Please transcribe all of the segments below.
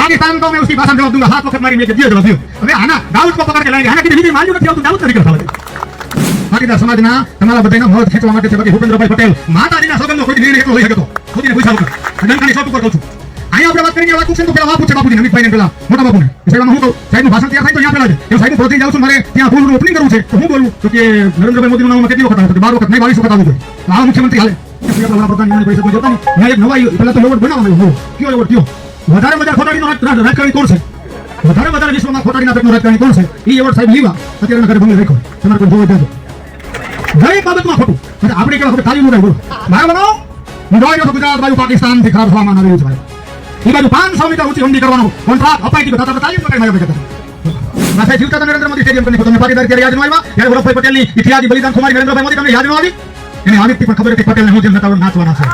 पाकिस्तान को मैं उसकी भाषा में जवाब दूंगा, हाथ वक्त मारी मैं दिया जवाब दियो। अबे आना दाऊद को पकड़ के लाएंगे, आना की मार्યું નથી આવતું, દાऊद તરીકે ખાવા પાટીદાર સમાજના તમારા બધાના મત ખેંચવા માટે છે. બાકી ભૂપેન્દ્રભાઈ પટેલ માતાજીના સોગંદનો કોઈ નિર્ણય એટલો લઈ શકે તો ખુદીને પૂછા વગર ડંકાની શોટ ઉપર કહું છું. અહીંયા આપણે વાત કરીએ, વાત પૂછે તો પેલા વાત પૂછે બાપુજી નમિતભાઈને, પેલા મોટા બાપુને સાહેબમાં હું કહું સાહેબનું ભાષણ ત્યાં થાય તો અહીંયા પેલા છે એ સાહેબ પ્રોત્સાહન જાઉં છું, મારે ત્યાં ફૂલનું ઓપનિંગ કરવું છે તો હું બોલું તો કે નરેન્દ્રભાઈ મોદીનું નામ કેટલી વખત આવે તો 12 વખત નહીં 22 વખત આવવું જોઈએ. આ મુખ્યમંત્રી હાલે વડાપ્રધાન પૈસા જોતા નહીં નવાઈ પેલા તો એવોર્ડ બનાવવાનો કયો એવોર્ડ કયો વધારે ખોટાડીનો રાજકારણી કોણ છે, વધારે વિશ્વમાં ખોટાડીના પેટનું રાજકારણી કોણ છે, એ એવોર્ડ સાહેબ લીવા અત્યારના ઘરે બંગલે રાખ્યો, તમારે કોઈ જોવા જાજો દરેક બાબતમાં ખોટું. આપણે કેવા તાલીમ ઉડાય બોલો મારા બનાવો હું જોઈ રહ્યો ગુજરાત બાજુ પાકિસ્તાન થી ખરાબ થવામાં આવી રહ્યું છે. એ બાજુ 500 મીટર ઊંચી ઊંડી કરવાનો કોન્ટ્રાક્ટ અપાઈ દીધો, તાલીમ પકડી માર્યા બેઠા માથે જીવતા નરેન્દ્ર મોદી સ્ટેડિયમ કરીને તમે પાટીદાર ત્યારે યાદ ન આવ્યા, ત્યારે વલ્લભભાઈ પટેલની ઇતિહાસી બલિદાન કુમારી નરેન્દ્રભાઈ મોદી તમને યાદ ન આવી? એને આવી પણ ખબર હતી પટેલને હું જેમ નતાવર નાચવાના છે.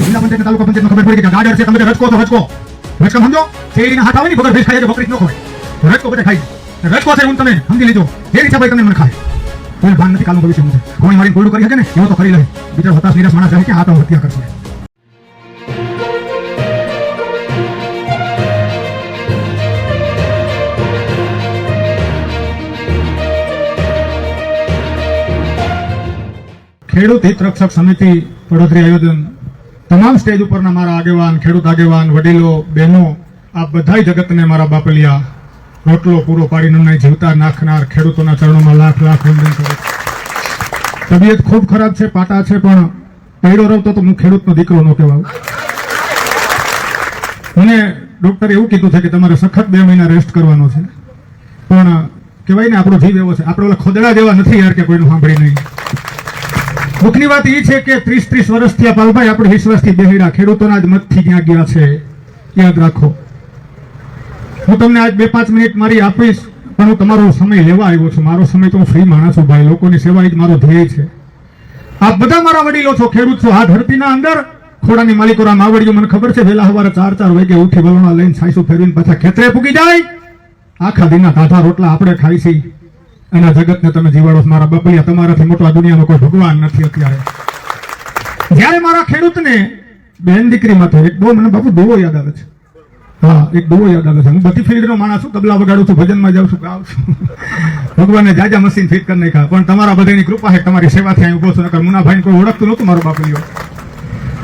જિલ્લા પંચાયત તાલુકા પંચાયતમાં ખબર પડી કે ગાડર છે, તમે રચકો તો રચકો સમજો, શેરીના હાથ આવે ને બગર ભેસ ખાય છે, બકરી ન ખવાય, રચકો બધે ખાય રચકો છે. હું તમે સમજી લીધો જે રીત ભાઈ તમે મને ખાય કોઈ ભાન નથી કાલનું ભવિષ્ય હું છે, કોઈ મારી કોરડું કરી શકે ને એવો તો કરી લે. બિચારો હતાશ નિરાશ માણસ રહે કે આત્મહત્યા કરશે. ખેડૂત હિત રક્ષક સમિતિ વડોદરી આયોજન તમામ સ્ટેજ ઉપરના મારા આગેવાન, ખેડૂત આગેવાન, વડીલો, બહેનો, આ બધા જગતને મારા બાપલિયા રોટલો પૂરો પાડીને જીવતા નાખનાર ખેડૂતોના ચરણોમાં લાખ લાખ વંદન કરું. તબિયત ખૂબ ખરાબ છે, પાટા છે, પણ પૈડો રવતો તો હું ખેડૂતનો દીકરો ન કહેવાઉં. મને ડોક્ટરે એવું કીધું છે કે તમારે સખત 2 મહિના રેસ્ટ કરવાનો છે, પણ કહેવાય ને આપણો જીવ એવો છે, આપણે ઓલા ખોદડા જેવા નથી યાર કે કોઈનું સાંભળી નહીં. દુઃખની વાત એ છે કે 30 વર્ષથી આ પાલભાઈ આપણે વિશ્વાસથી બેહીડા ખેડૂતોના જ મતથી ક્યાં ગયા છે, યાદ રાખો. હું તમને આજ 2-5 મિનિટ મારી આપીશ, પણ હું તમારો સમય લેવા આવ્યો છું. મારો સમય તો હું ફ્રી માણસ છું ભાઈ, લોકોની સેવા જ મારો ધ્યેય છે. આપ બધા મારા વડીલો છો, ખેડૂત છો, આ ધરતીના અંદર ખોડાની માલિકો માવડીઓ મને ખબર છે વહેલા સવારે 4 વાગે ઉઠી વલોણા લઈને સાઈસું ફેરવીને પાછા ખેતરે પૂકી જાય. આખા દિનના તાજા રોટલા આપણે ખાઈ છીએ, એના જગતને તમે જીવાડો. મારા બાપલિયા તમારાથી મોટો આ દુનિયામાં કોઈ ભગવાન નથી. અત્યારે જયારે મારા ખેડૂતને બેન દીકરીમાં તો એક બહુ મને બાપુ દુવો યાદ આવે છે. હા, એક દુવો યાદ આવે છે. હું બધી ફિલ્ડનો માણસ છું, તબલા વગાડું છું, ભજનમાં જાઉં છું, ગાઉં છું. ભગવાનને જાજા મશીન ફિટ કરી નાખ્યા, પણ તમારા બધાની કૃપા છે, તમારી સેવાથી અહીં ઉભો છું. નકર મુનાભાઈ કોઈ ઓળખતું નહોતું મારો બાપલિયો.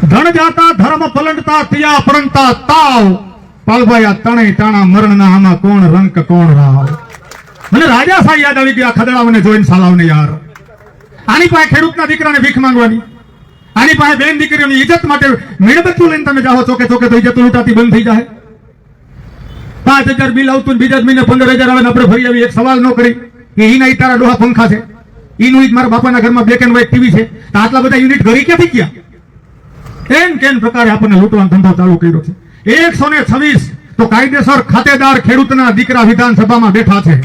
ધણ જાતા ધર્મ પલંડતા તિયા પરંતા તાવ પાલભાઈ તણે તાણા મરણના આમાં કોણ રંક કોણ રાવ. મને રાજા સાહેબ યાદ આવી ગયા ખદડાઓને જોઈને સાલાવને યાર. આની પાસે ખેડૂતના દીકરાને ભીખ માંગવાની, આની પાસે બેન દીકરીઓની ઇજ્જત માટે મીણબત્તું લઈને તમે જાઓ ચોકે ચોકે તો ઇજ્જત લૂંટાતી બંધ થઈ જાય. 5000 બિલ આવતું બીજા જ મહિને 15000 આવે આપણે ફરી આવી. એક સવાલ ન કરી કે ઈ નહીં તારા ડોહા પંખા છે, ઈનું જ મારા બાપાના ઘરમાં બ્લેક એન્ડ વ્હાઇટ ટીવી છે, તો આટલા બધા યુનિટ ઘરી ક્યાંથી ગયા? કેન પ્રકારે આપણને લૂંટવાનો ધંધો ચાલુ કર્યો છે. 126 તો કાયદેસર ખાતેદાર ખેડૂતના દીકરા વિધાનસભામાં બેઠા છે.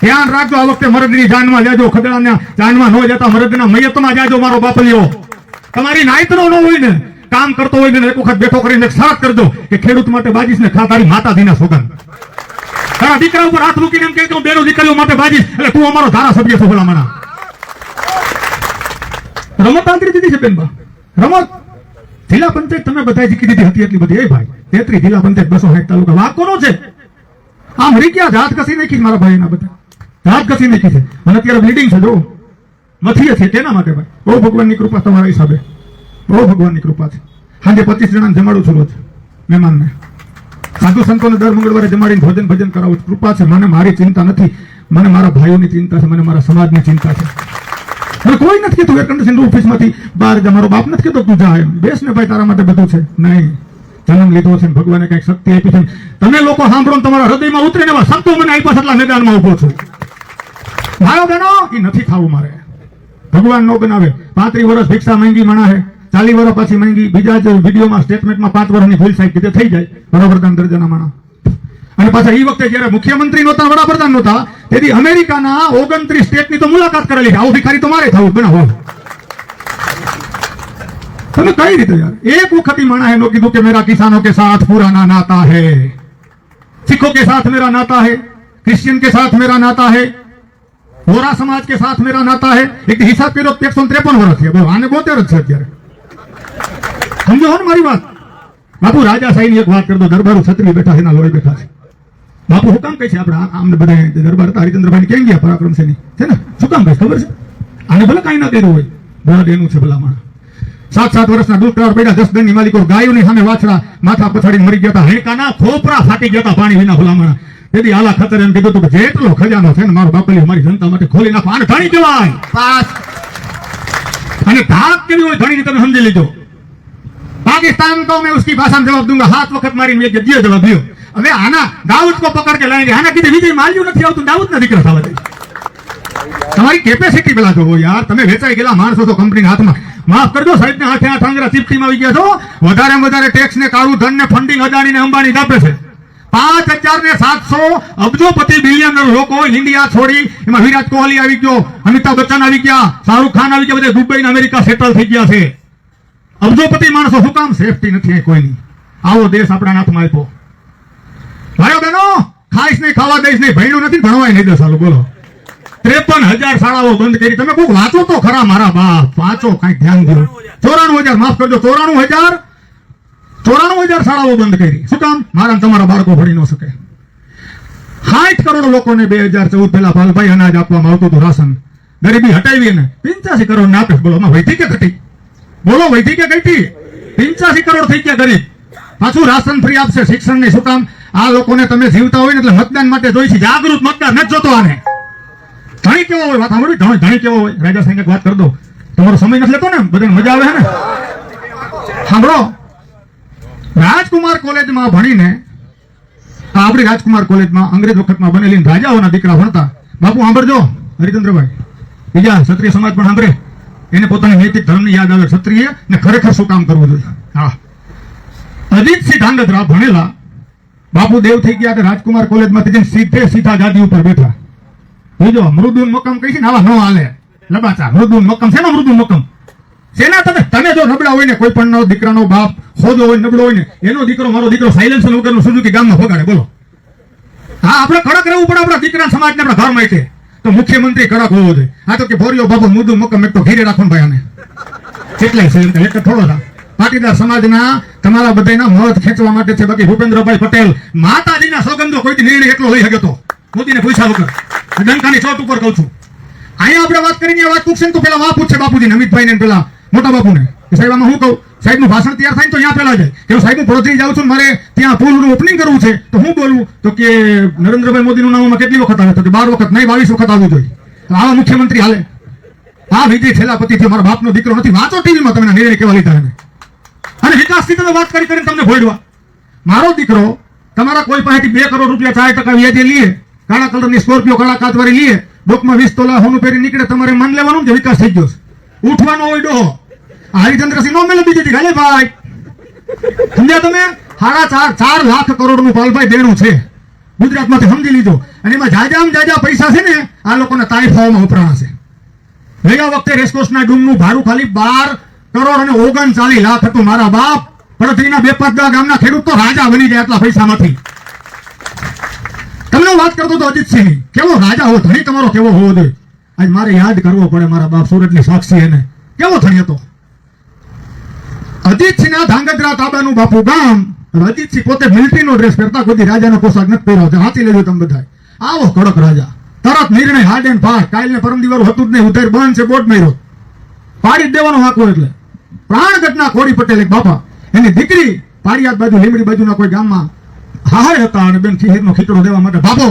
ધ્યાન રાખજો, આ વખતે મરદની જાનમાં જાજો, ખદડાના જાનમાં ન જતા મરદના મયતમાં જાજો. મારો બાપલિયો તમારી નાયતનો ન હોય ને, કામ કરતો હોય ને એક વખત બેઠો કરીને શરત કરજો કે ખેડૂત માટે બાજીશ ને તારી માતાજીના સોગંદ. તારા દીકરા ઉપર હાથ મૂકીને એમ કહે કે બેનો દીકરીઓ માટે બાજીશ, એટલે તું અમારો ધારાસભ્ય છો. ભલામણા રમત આંતરી દીધી છે બેનબા, રમત જિલ્લા પંચાયત તમે બધા જીકી દીધી હતી એટલી બધી. એ ભાઈ 33 જિલ્લા પંચાયત 260 તાલુકા વાક કોનો છે? આમ હરી ક્યાં જાત કસી નાખી મારા ભાઈ ના બધા જાત કસી નાખી છે. મને અત્યારે બ્લીડિંગ છે, જો મથીએ છે. કેના માટે ભાઈ? બહુ ભગવાનની કૃપા તમારા હિસાબે, બહુ ભગવાનની કૃપા છે. સાંજે 25 જણાને જમાડું છું રોજ મહેમાનને. સાધુ સંતોને દર મંગળવારે જમાડીને ભોજન ભજન કરાવું. કૃપા છે. મને મારી ચિંતા નથી, મને મારા ભાઈઓની ચિંતા છે, મને મારા સમાજની ચિંતા છે. મને કોઈ નથી કીધું એર કન્ડિશન ઓફિસમાંથી બહાર જા. મારો બાપ નથી કીધો તું જા એમ, બેસ ને ભાઈ તારા માટે બધું છે. નહીં, જન્મ લીધો છે, ભગવાને કઈક શક્તિ આપી છે. તમે લોકો સાંભળો તમારા હૃદયમાં ઉતરે ને એવા શબ્દો મને આપ્યા, એટલા મેદાનમાં ઉભો છું. ભાઈઓ બહેનો, એ નથી ખાવું મારે. ભગવાન નો બનાવે. 35 વર્ષ ભિક્ષા માંગી મણા હે, 40 વર્ષ પછી માંગી. બીજા જ વિડીયોમાં સ્ટેટમેન્ટમાં 5 વર્ષની ભૂલ સાહેબ કીધે થઈ જાય વડાપ્રધાન દરજાના માણા. અને પાછા એ વખતે જયારે મુખ્યમંત્રી નહોતા, વડાપ્રધાન નહોતા, તેથી અમેરિકાના 29 સ્ટેટની તો મુલાકાત કરેલી. આવું ભિખારી તો મારે થવું બનાવો. તમે કઈ રીતે યાર? એક વખત માણા હે નો કીધું કે મેરા કિસાનો કે સાથ પુરાના નાતા હે, सिखों के साथ मेरा नाता है, क्रिश्चियन के साथ मेरा नाता है, वोरा समाज के साथ मेरा नाता है. एक हिसाब કર્યો 153 વર્ષ છે. આને 72 જ છે અત્યારે. સમજો હો ને મારી વાત? બાપુ રાજાશાહીની એક વાત કરતો, દરબારો છત્રી બેઠા છે, એના લોહી બેઠા છે. બાપુ શું કામ કહે છે આપણે આમને બધા દરબાર હતા હરિચંદ્રભાઈ ક્યાં ગયા પરાક્રમસિંહ છે ને, શું કામ કહે ખબર છે? આને ભલે કાંઈ ના કર્યું હોય, બળદ એનું છે ભલામણ. 7 વર્ષના દુષ્ટાર બેડા 10 દનની માલિકો ગાયોની સામે વાછડા માથા પછાડીને મરી ગયા હતા, હેકાના ખોપરા ફાટી ગયા હતા પાણી વિના ભલામણ. તેથી આલા ખતર એમ કીધું કે જેટલો ખજાનો છે ને મારો બાપલી મારી જનતા માટે ખોલી નાખો, આને ધણી કહેવાય. પાસ અને ધાક કેવી હોય ધણીની તમે સમજી લીધો. पाकिस्तान को मैं उसकी भाषा में जवाब दूंगा, 7 वक्त मारी में दियो जवाब दियो. હવે આના દાઉદ કો પકડ કે લાયેંગે, આના કીધે વિજય માલ્યું નથી આવતું, દાઉદ ના દીકરા થવા દે. તમારી કેપેસિટી પેલા જોવો યાર, તમે વેચાઈ ગયેલા માણસો છો કંપનીના હાથમાં. માફ કરજો, સાહેબ ને હાથે આંગળા ચીપટીમાં આવી ગયા છો. વધારે વધારે ટેક્સ ને કાળું ધન ને ફંડિંગ અદાણી ને અંબાણી દાપે છે. 5,700 અબજોપતિ બિલિયનર લોકો ઇન્ડિયા છોડી, એમાં વિરાટ કોહલી આવી ગયો, અમિતાભ બચ્ચન આવી ગયા, શાહરુખ ખાન આવી ગયા, બધા દુબઈ ને અમેરિકા સેટલ થઈ ગયા છે. અબજોપતિ માણસો શું કામ? સેફટી નથી કોઈની. આવો દેશ આપણા હાથમાં આપ્યો. ભાઈઓ બહેનો, ખાઈશ નહીં, ખાવા દઈશ નહીં, ભણ્યું નથી, ભણવાય નહીં દે સાલું. બોલો 53,000 શાળાઓ બંધ કરી. તમે કોઈક વાંચો તો ખરા મારા બાપ, વાંચો, કઈક ધ્યાન દો. 94,000 માફ કરજો, 94,000 શાળાઓ બંધ કરી. શું કામ? મારા તમારા બાળકો ભણી ન શકે. 60 કરોડ લોકોને 2014 પહેલા પાલભાઈ અનાજ આપવામાં આવતું હતું, રાશન. ગરીબી હટાવી ને 85 કરોડ ને આપે. બોલો એમાં વધી કે ઘટી? બોલો વધી કે ઘટી? 85 કરોડ થઈ ગયા ગરીબ. પાછું રાશન ફ્રી આપશે, શિક્ષણ નહીં. શું કામ? આ લોકોને તમે જીવતા હોય ને એટલે મતદાન માટે જોઈ છે. જાગૃત મતદાર નથી જોતો આને. ધણી કેવો હોય? વાત સાંભળી, ધણી કેવો હોય? રાજા સાહેબ એક વાત કરી દો, તમારો સમય નથી લેતો ને, બધાને મજા આવે છે ને. સાંભળો, રાજકુમાર કોલેજમાં ભણીને, આપણી રાજકુમાર કોલેજમાં અંગ્રેજ વખતમાં બનેલી રાજાઓના દીકરા ભણતા. બાપુ સાંભળજો, હરિચંદ્રભાઈ, બીજા ક્ષત્રિય સમાજ પણ સાંભળે, એને પોતાની નૈતિક ધર્મની યાદ આવે. ક્ષત્રિય ને ખરેખર શું કામ કરવું જોઈએ. હા, અજીતસિંહ ધાંગધ્રા ભણેલા, બાપુ દેવ થઈ ગયા, રાજકુમાર કોલેજમાંથી સીધે સીધા ગાદી ઉપર બેઠા. બીજો મૃદુન મક્કમ કહી છે ને, આવા ન હાલે. લબાચા મૃદુન મક્કમ. શેનો મૃદુન મક્કમ? શેના? તમે જો નબળા હોય ને, કોઈ પણ દીકરાનો બાપ ખોદો હોય, નબળો હોય ને, એનો દીકરો મારો દીકરો સાયલેન્સર વગરનું સુઝુકી ગામમાં ભગાડે. બોલો, હા, આપણે કડક રહેવું પડે આપણા દીકરા સમાજને, આપણા ઘર માટે. તો મુખ્યમંત્રી કડક હોવો જોઈએ. આ તો કે ભોરિયો બાબો મૃદુન મક્કમ, એક તો ઘેરે રાખો ભાઈ આને. કેટલાય છે એક થોડો હતા. પાટીદાર સમાજના તમારા બધાના મત ખેંચવા માટે છે. બાકી ભૂપેન્દ્રભાઈ પટેલ માતાજીના સોગંદો કોઈ નિર્ણય એટલો લઈ શકે તો મોદીને પૂછ્યા વગર. ડંકાની ચોટ ઉપર કહું છું. અહીંયા આપણે વાત કરીને વાત પૂછશે તો પેલા પૂછશે બાપુજીને, અમિતભાઈ ને પેલા મોટા બાપુને, સાહેબ આમાં હું કહું, સાહેબ નું ભાષણ તૈયાર થાય તો અહીંયા પેલા જાય કે સાહેબ હું પડોશી જાઉં છું, મારે ત્યાં પુલનું ઓપનિંગ કરવું છે, તો હું બોલું તો કે નરેન્દ્રભાઈ મોદીનું નામમાં કેટલી વખત આવે? તો કે 12 વખત નહીં, 22 વખત આવવું જોઈએ. તો આવા મુખ્યમંત્રી હાલે? આ વિજય થેલાપતિ થી મારા બાપનો દીકરો નથી. વાંચો ટીવીમાં તમે નિર્ણય કેવા લીધા એને. અને વિકાસની તમે વાત કરીને તમને ભોળવા. મારો દીકરો તમારા કોઈ પાસેથી 2 કરોડ રૂપિયા 4% વ્યાજે લઈએ, કાળા કલરની સ્કોર્પિયો કાળા કાચવાળી લઈએ, ડોકમાં 20 તોલા સોનું પહેરી નીકળે, તમારે માન લેવાનું કે વિકાસ થઈ ગયો છે. ઉઠવાનો હોય ડોહો. હરિચંદ્રસિંહ નો મેલે બીજી ગાલે ભાઈ. સમજ્યા તમે? 4.5 લાખ કરોડનું પાલભાઈ દેણું છે ગુજરાતમાંથી, સમજી લીધો. અને એમાં જાજા પૈસા છે ને, આ લોકોના તાઇફાઓમાં વપરાણા છે. ગયા વખતે રેસકોર્સના ડૂમનું ભાડું ખાલી 12 કરોડ અને 39 લાખ હતું. મારા બાપ પડોશીના 2-5 ગામના ખેડૂત તો રાજા બની જાય એટલા પૈસામાંથી. તમને વાત કરતો તો અજીતસિંહ, કેવો રાજા હો, ધણી તમારો કેવો હોવો જોઈએ. આજ મારે યાદ કરવો પડે, મારા બાપ સુરતની સાક્ષી એને કેવો ધણી હતો. અજીતસિંહના ધાંગધ્રા તાબાનું બાપુ ગામ. અજીતસિંહ પોતે મિલિટરીનો ડ્રેસ પહેરતા, કોઈ રાજાનો પોશાક નથી પહેર્યો. વાંચી લેજો તમે બધા. આવો કડક રાજા, તરત નિર્ણય, હાર્ડ એન્ડ ફાસ્ટ. કાલ ને પરમ દિવસ હતું જ નહીં, ઉધાર બંધ છે, બોટ માર્યો, પાડી જ દેવાનો હાકો. એટલે પ્રાણ ઘટના કોડી પટેલ એક બાપા, એની દીકરી પાડિયાદ બાજુ લીમડી બાજુના કોઈ ગામમાં હાય હતા, અને બેન ખીરનો ખીચડો દેવા માટે બાપો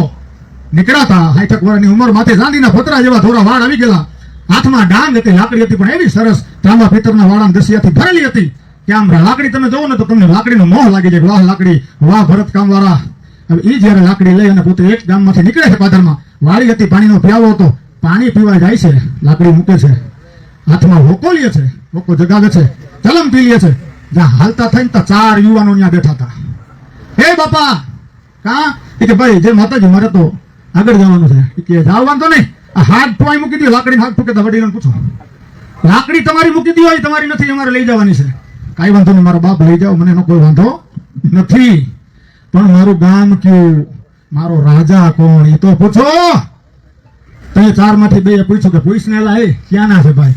નીકળ્યા. 60 વર્ષની ઉંમર, માથે ચાંદીના ફોતરા જેવા થોડા વાળ આવી ગયેલા, હાથમાં ડાંગ હતી, લાકડી હતી, પણ એવી સરસ તાંબા પિત્તરના વાળા દસિયાથી ભરેલી હતી કે આમ લાકડી તમે જોવો ને તો તમને લાકડીનો મોહ લાગી જાય. વાહ લાકડી, વાહ ભરત કામ વાળા. હવે એ જયારે લાકડી લઈ અને પોતે એક ગામમાંથી નીકળે છે, પાદરમાં વાળી હતી, પાણીનો પ્યાવો હતો, પાણી પીવા જાય છે, લાકડી મૂકે છે, હાથમાં હોકો લે છે, હોકો જગાવે છે, ચલમ પી લે છે. જ્યાં હાલતા થઈને તો 4 યુવાનો ત્યાં બેઠા હતા. હે બાપા કા? કે ભાઈ જય માતાજી, મારે તો આગળ જવાનું છે. કે જવાનું તો નહીં, આ હાથ ટોય મૂકી દો, લાકડી હાથ ઠોકે તો વડીલોને પૂછો, લાકડી તમારી મૂકી દો, તમારી નથી, અમારે લઈ જવાની છે. કાંઈ વાંધો નહીં, મારો બાપ લઈ જાઓ, મને એનો કોઈ વાંધો નથી, પણ મારું ગામ કયું, મારો રાજા કોણ એ તો પૂછો. તમે 4 માંથી 2 પૂછો કે પૂછને એલા એ ક્યાં ના છે ભાઈ?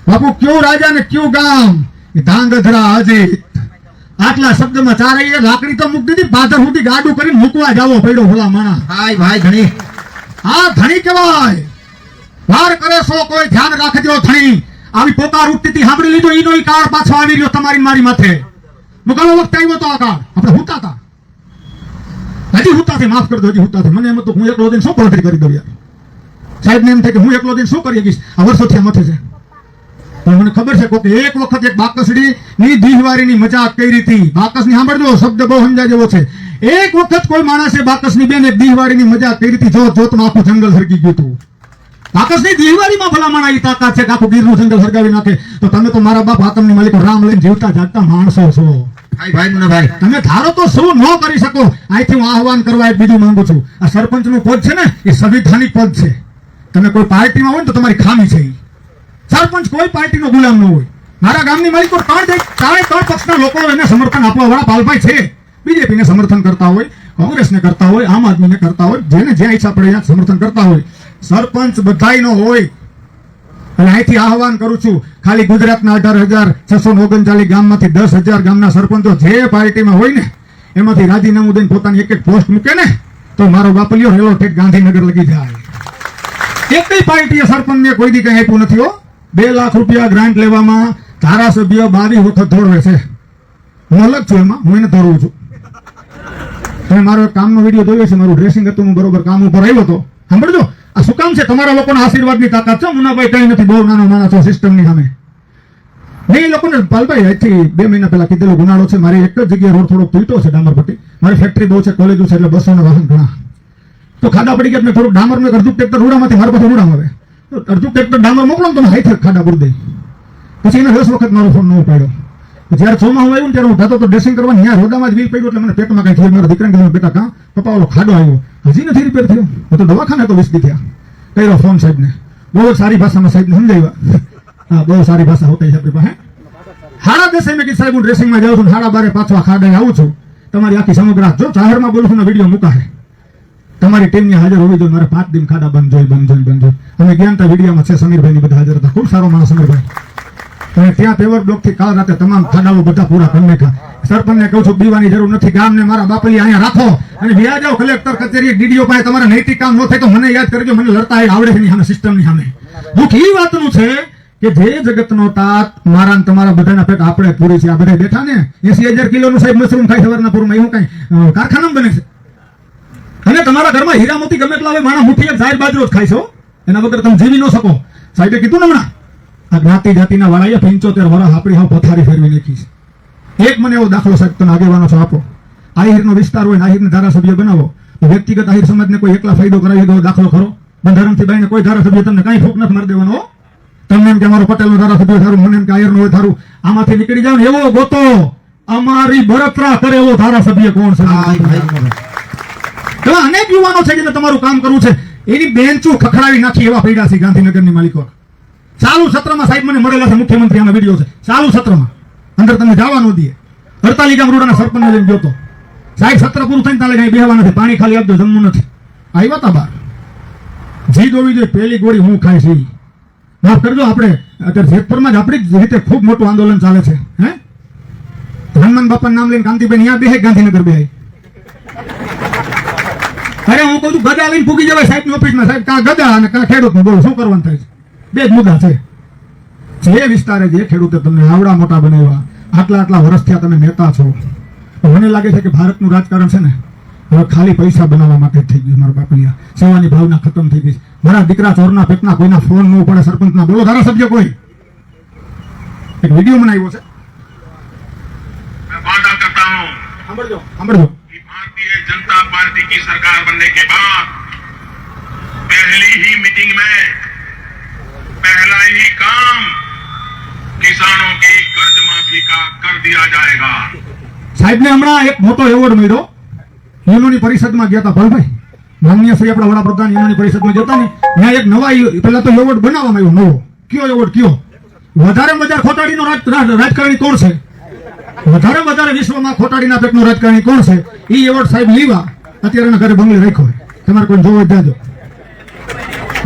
બાપુ કયું રાજા ને કયું ગામ? ધાંગધ્રા અજીત. આટલા શબ્દમાં ચારેય લાકડી તો મૂકી દીધી, પાછળ સુધી ગાડું કરીને મૂકવા જાવો પડ્યો ભલા માણા. ભાઈ ધણી આ ધણી કહેવાય. વાર કરે સો કોઈ ધ્યાન રાખજો ધણી. આવી પોકાર ઉઠતી હતી સાંભળી લીધો, ઈનો ઈ કાળ પાછો આવી રહ્યો તમારી મારી માથે. મુકાલો વખત આવ્યો તો આ કાળ આપણે હુતા હતા, હજી હુતા છે, માફ કરજો હજી હુતા છે. મને એમ હતું હું એકલો દિન શું ગણતરી કરી દઉં યાર. સાહેબ ને એમ થાય કે હું એકલો દિન શું કરી શકીશ, આ વર્ષોથી મથે છે. પણ મને ખબર છે કે એક વખત એક બાકસડી ની દીહવારીની મજાક કરી હતી. બાકસની સાંભળજો, શબ્દ બહુ સમજા જેવો છે. એક વખત કોઈ માણસે બાકસની બેન એક દીહવારીની મજાક કરી હતી. જોતમાં આખું જંગલ સળગી ગયું હતું. બાકસની દીહવારીમાં ભલા માણા ઈ તાકાત છે કે આખું ગીરનું જંગલ સળગાવી નાખે. તો તમે તો મારા બાપ આતમની માલિકો રામ લઈને જીવતા જાગતા માણસો છો. ભાઈ તમે ધારો તો શું ન કરી શકો. અહીંથી હું આહવાન કરવા એક બીજું માંગુ છું. આ સરપંચનું પદ છે ને એ સંવિધાનિક પદ છે. તમે કોઈ પાર્ટીમાં હોય ને તો તમારી ખામી છે. સરપંચ કોઈ પાર્ટીનો ગુલામ ન હોય. મારા ગામની માલિકો ત્રણે પક્ષના લોકો એને સમર્થન આપવા વાળા પાલભાઈ છે. બીજેપીને સમર્થન કરતા હોય, કોંગ્રેસને કરતા હોય, આમ આદમીને કરતા હોય, જેને જ્યાં ઈચ્છા પડે ત્યાં સમર્થન કરતા હોય. સરપંચ બધાયનો હોય. અને અહીંથી આહવાન કરું છું, ખાલી ગુજરાતના 18,639 ગામમાંથી 10,000 ગામના સરપંચો જે પાર્ટીમાં હોય ને એમાંથી રાજીનામું દઈને પોતાની એક પોસ્ટ મૂકે ને તો મારો બાપલિયો રેલો ઠેઠ ગાંધીનગર લગી જાય. એકઈ પાર્ટીએ સરપંચને કોઈ દી કઈ આપ્યું નથી. 2 લાખ રૂપિયા ગ્રાન્ટ લેવામાં ધારાસભ્ય 22 વખત દોડવે છે. હું અલગ છું, એમાં હું એને દોડું છું. તમે મારો એક કામનો વિડીયો જોયો છે, મારું ડ્રેસિંગ હતું, હું બરોબર કામ ઉપર આવ્યો હતો. સાંભળજો, આ શું કામ છે? તમારા લોકોના આશીર્વાદની તાકાત છે. મુનાભાઈ કઈ નથી, બહુ નાનો માણસ છો સિસ્ટમની સામે. નહીં લોકોને પાલભાઈ આજથી 2 મહિના પહેલા કીધેલો ગુનાળો છે. મારી એક જ જગ્યાએ રોડ થોડોક તૂટ્યો છે, ડામરપટ્ટી. મારી ફેક્ટરી બહુ છે, કોલેજો છે, એટલે 200 વાહન ઘણા. તો ખાડા પડી ગયા, થોડુંક ડામરનું અડધું ટ્રેક્ટર રૂડામાંથી મારા પાસે રૂડામાં આવે. તો અડધું ટ્રેક્ટર ડામર મોકલો તો હાઈથે ખાડા પૂરી દઈ. પછી એને 10 વખત મારો ફોન ન ઉપાડ્યો. જયારે ચોમાસું આવ્યું ત્યારે હું જતો તો ડ્રેસિંગ કરવા, ત્યાં રોડામાં જ વીલ પડ્યું એટલે મને પેટમાં કઈ થયું. મારા દીકરાને કીધું, બેટા કાં પપ્પા ઓલો ખાડો આવ્યો, હજી નથી રિપેર થયો. હું તો દવાખાને તો 20 દી થયા. કર્યો ફોન સાહેબને, બહુ સારી ભાષામાં સાહેબને સમજાવ્યા. હા, બહુ સારી ભાષા હોતી છે આપણી પાસે. 10:30 મેં કીધું સાહેબ હું ડ્રેસિંગમાં જાઉં છું, 12:30 પાછવા ખાડે આવું છું. તમારી આખી સમગ્ર જો જાહેરમાં બોલું છું, વિડીયો મૂકાશે. તમારી ટીમની હાજર હોવી જોઈએ. મારે 5 દિન ખાડા બંધ જોઈ. અમે જ્ઞાનતા વિડીયોમાં છે, સમીરભાઈની બધા હાજર હતા. ખૂબ સારો માણસ સમીરભાઈ. અને ત્યાં પેવર બ્લોક થી કાલ રાતે તમામ ખાડાઓ બધા પૂરા કરી નાખ્યા. સરપંચને કહું છું બીવાની જરૂર નથી, ગામને મારા બાપલી અહીંયા રાખો અને વ્યા જાઓ કલેક્ટર કચેરી, ડીડીઓ પાસે. તમારે નૈતિક કામ ન થાય તો મને યાદ કરજો, મને લડતા આવડે છે સામે, સિસ્ટમની સામે. દુઃખ એ વાતનું છે કે જે જગતનો તાત મારા ને તમારા બધાના પેટ આપણે પૂરી છે. આ બધા બેઠા ને 80,000 કિલોનું સાહેબ મશરૂમ ખાય સવારના પૂરમાં, એવું કઈ કારખાનામાં બને છે. અને તમારા ઘરમાં હીરા મોતી ગમે એટલા હોય, માણસ મુઠ્ઠી જાહેર બાજરો જ ખાય છો, એના વગર તમે જીવી ન શકો. સાહેબે કીધું ને હમણાં, આ જ્ઞાતિ જાતિના વાળાએ 75 વર્ષ આપણી હાવ પથારી ફેરવી નાખી છે. એક મને એવો દાખલો સાહેબ તમે આગેવાનો છો આપો. આહિરનો વિસ્તાર હોય, આહિરને ધારાસભ્ય બનાવો તો વ્યક્તિગત આહિર સમાજને કોઈ એકલા ફાયદો કરાવી દો, દાખલો ખરો. બંધારણથી બાઈને કોઈ ધારાસભ્ય તમને કઈ ફૂક નથી મારી દેવાનો. તમને એમ કે અમારો પટેલનો ધારાસભ્ય થારું, મને એમ કે આહિરનો હોય થારું, આમાંથી નીકળી જાવ ને એવો ગોતો. અમારી બળતરા કરે એવો ધારાસભ્ય કોણ છે? એવા અનેક યુવાનો છે જેને તમારું કામ કરવું છે. એની બેન્ચો ખખડાવી નાખી એવા પૈડા છે ગાંધીનગરની માલિકો. ચાલુ સત્રમાં સાહેબ મને મળેલા છે, મુખ્યમંત્રી આનો વિડીયો છે. ચાલુ સત્રમાં અંદર તમને જવા ન દે. 48 ગામ રોડાના સરપંચને લઈને ગયો તો. સાહેબ સત્ર પૂરું થઈને તાલે કઈ બેહવા નથી, પાણી ખાલી આપજો, જમવું નથી. આવ્યા તા બાર જી દોવી જોઈએ, પહેલી ગોળી હું ખાઈશ એ. માફ કરજો, આપણે અત્યારે જેતપુરમાં જ આપણી જ રીતે ખૂબ મોટું આંદોલન ચાલે છે. હે હનુમાન બાપાનું નામ લઈને કાંતિભાઈ અહીંયા બેહે, ગાંધીનગર બેહે. અરે હું કહું છું ગદા લઈને પૂગી જવાય સાહેબની ઓફિસમાં. સાહેબ કાં ગદા અને કાં ખેડૂત, બોલો શું કરવાનું થાય છે? 2 જ મુદ્દા છે. જે વિસ્તારે જે ખેડૂતે તમને આવડા મોટા બનાવ્યા, આટલા વર્ષથી તમે નેતા છો, મને લાગે છે કે ભારતનું રાજકારણ છે ને હવે ખાલી પૈસા બનાવવા માટે થઈ ગયું. મારા બાપલિયા સેવાની ભાવના ખતમ થઈ ગઈ. મારા દીકરા ચોરના પેટના કોઈના ફોન ન પડે, સરપંચના બોલો ધારાસભ્ય કોઈ. એક વિડીયો બનાવ્યો છે, वादा करता हूं સાંભળજો कि भारतीय जनता पार्टी की सरकार बनने के बाद पहली ही मीटिंग में पहला ही काम किसानों की कर्ज माफी का कर दिया जाएगा. સાહેબને હમણાં એક મોટો એવોર્ડ મળ્યો. યુનોની પરિષદમાં ગયા હતા ભાલભાઈ, માનનીય શ્રી આપણા વડાપ્રધાન યુનોની પરિષદમાં જતા ને ત્યાં એક નવા પેલા તો એવોર્ડ બનાવવામાં આવ્યો નવો. કયો એવોર્ડ? કયો વધારે વધારે ખોટાડીનો રાજકારણી કોણ છે? વધારે વિશ્વમાં ખોટાડીના પેટનું રાજકારણી કોણ છે? એ એવોર્ડ સાહેબ લીવા અત્યારે એના ઘરે બંગલે રાખ્યો. તમારે કોઈ જોવો જાજો,